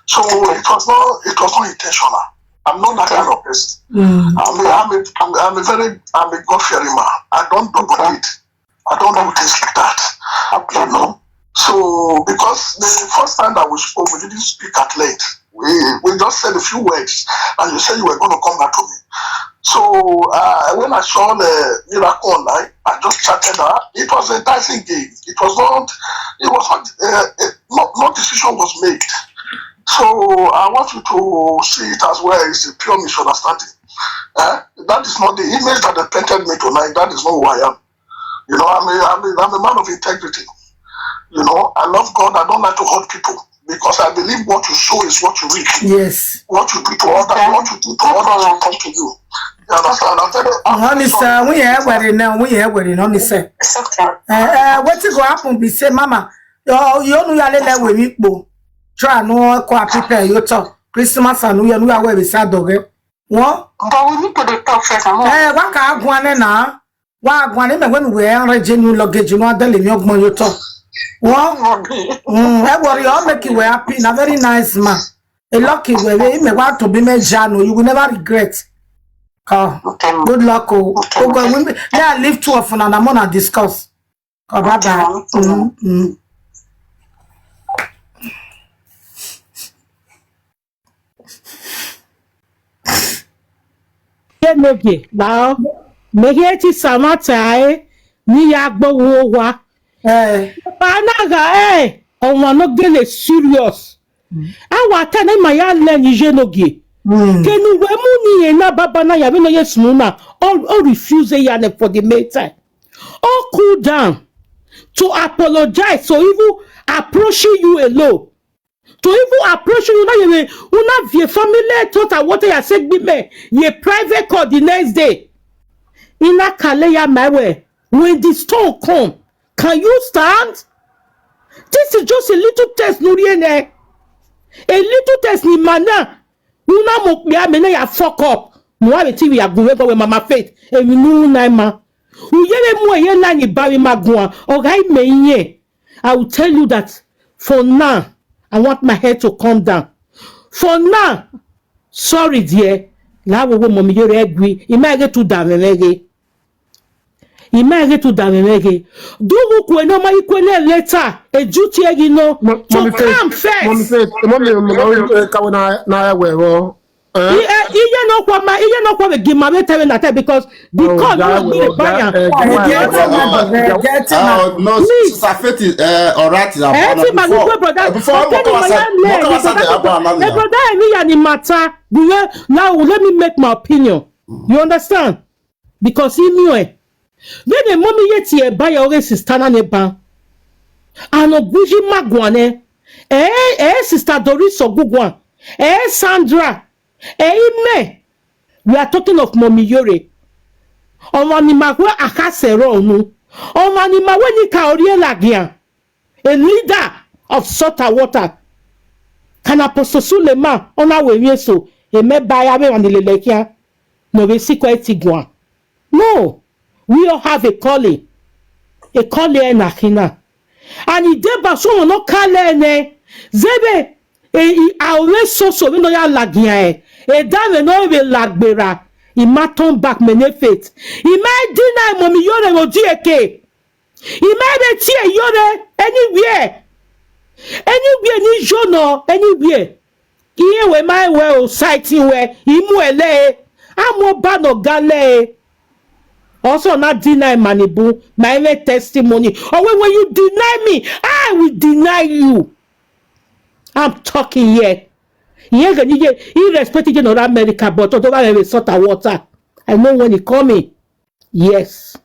So it was not intentional. I'm not that kind of person. I'm a God-fearing man. I don't double it. I don't do things like that. You know. So because the first time that we spoke, we didn't speak at length. We just said a few words, and you said you were going to come back to me. So when I saw the miracle online, I just chatted her. It was a enticing game. No decision was made. So I want you to see it as well. It's a pure misunderstanding. That is not the image that they painted me tonight. That is not who I am. You know, I'm a man of integrity. You know, I love God. I don't like to hurt people because I believe what you sow is what you reap. Yes. What you do to others, what you do to others will come to you. You understand? Honey, sir, we are wedding now. We are wedding, honey, sir. What's go happen? Be say, Mama, you know, you are let we meet. Try no kwa prepare you talk Christmas and New Year we are we sad dog. What? But we need to talk first. What ka agwane na? Wa agwane me when we are genuine luggage you know that le mi ogbon you talk. What? Everybody, I'll make you happy. A very nice man. A lucky way. You may want to be me Jano. You will never regret. Good luck. I leave 12 and I'm gonna discuss. Bye bye. Noge now megeti samata ni ya gbowo wa anaga onwa no gele serious awa ta na ma ya le ni je noge kenu we mu ni na baba na ya me no yesunu na all refuse ya ne for the meantime all cool down to apologize so even approaching you alone to even approach you now you una vie family thought I what you say be me ye private call the next day ina kale ya my way when the storm come can you stand this is just a little test no a little test ni mana una mo pe amena ya fuck up no have TV ya gun we mama faith e mi nu na ma uyere mu ye na ni bari magun oga me yin I will tell you that for now I want my head to calm down. For now, sorry dear. La wo mo mi yore egwi. Ima get to damemege. Do who ko no ma ikwe later. E duty egi no. To come first. Mommy, come na we wo. Iye no kwa be give my tell that because the call no be the buyer. No, sister Faith is alright. Now let me make my opinion. You understand? Because he knew it. Then the mommy yet here buy your sister na neba. Ano buji magwane. Sister Doris Ogugwan. Sandra. Me. We are talking of Mommy Iyore. Omanimagwe akasero nu. Omanimagwe ni kaorie lagia. A leader of salt and water. Can Apostle Suleiman ona we so e me baya be wanilelekia. No we see tigwa. No. We all have a calling. A calling na kina. And it deba so no kale ne. Zebe awe so we no ya lagia e dame no be lagbera e ma turn back benefit e ma deny Mommy Iyore go dieke e ma be tie Iyore anywhere ni jono anywhere iye we ma we o site we imu ele amo ba no gale also not deny manibu my testimony or when you deny me I will deny you. I'm talking here. Irrespective of America, but over salt and water. I know when it coming. Yes.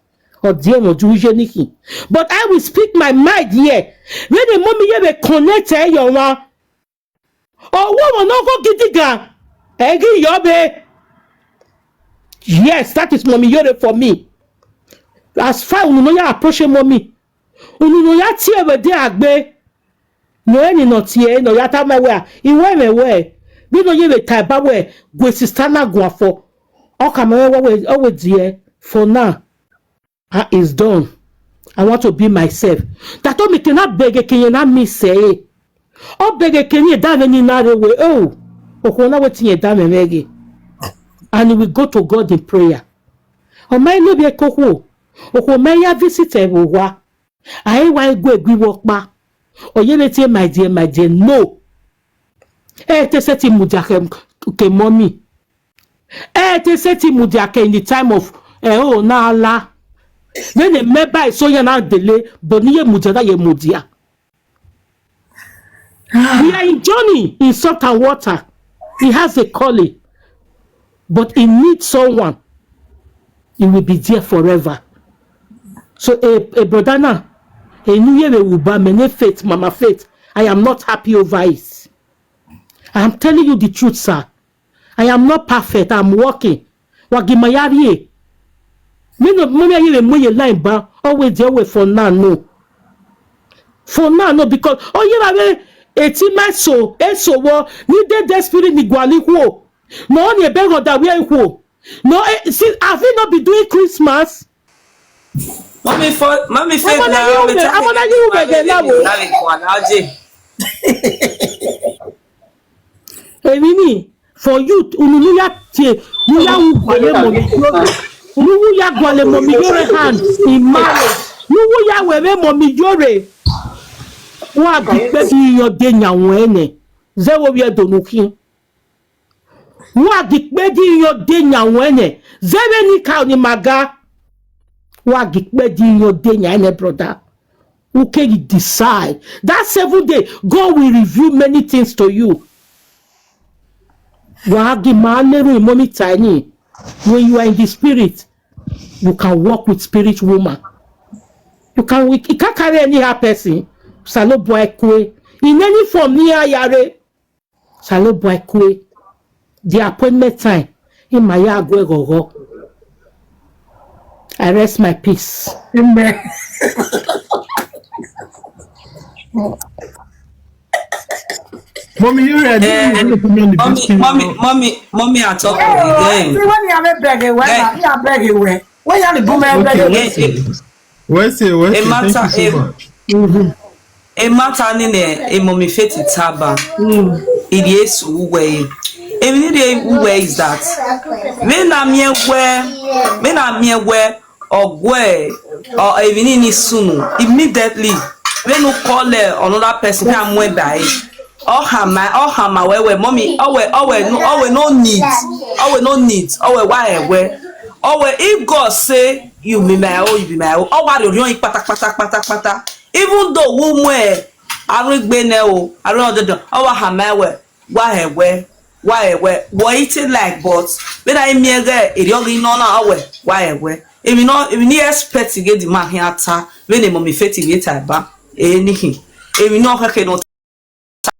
Or dear no Jewish. But I will speak my mind here. When the mommy you connect your one. Oh, woman, no go get it gun. Egi yobe. Yes, that is Mommy Iyore for me. As far as you know, you approach mommy. You know, you tear with the agbe. No any not here, no yata my way. Iwe me we. We no ye type we go sister na go for. O come we always here for now. Is done. I want to be myself. That don't make na beg can na me say. O beg can you down any na way. Oh. Okona wetin ye down me. And we go to God in prayer. O my no be kokwo. Okoma ya visit wa. I why go egwi work pa. Oyelete my dear, no. Te seti mudiake ke mommy. Te seti mudiake in the time of oh na la. Then the member so ya na delay, but niye mudiada ye mudia. We are in journey in salt and water. He has a calling, but he needs someone. He will be there forever. So a brother now. Faith, Mama Faith. I am not happy over it. I am telling you the truth, sir. I am not perfect. I am working. Wagimayari. Me no line ba always there way for now, no. For now, no, because you have 18 months so wo need the spirit ni gwali wo. No on beg that we wo. No, see, have you not been doing Christmas? Mommy faith na I'm gonna you again now. Emini for youth unuya tie nuya ugwale mommy yore nuya gwale mommy yore hand in marriage nuya wewe mommy yore wa gbe bi yo de nyawo ene zewo wi edonukin wa gbe di yo de nyawo ene zewe ni ka ni maga wa gbe di yo de nya ene brother. Okay, you decide that 7 day God will reveal many things to you. When you are in the spirit, you can walk with spirit woman. You can't carry any other person. Salo boy kwe in any form near Iyore. Salo boy kwe. The appointment time in my go. I rest my peace. Amen. Mommy, you ready? Mommy, I talk again. See when you have a beg away, you have beg away. When you have a boomer beg away. Where's it? A matter in mommy feti taba. It is way. Even the way is that. When I'm here where or where or even in soon immediately. When you call another person, I'm way by. Oh hama where mommy no need why if God say you be my own why you run pata even though woman I why it like but when I me get it only no why if you need expect to get the man here when the mommy fit to get ba anything if you know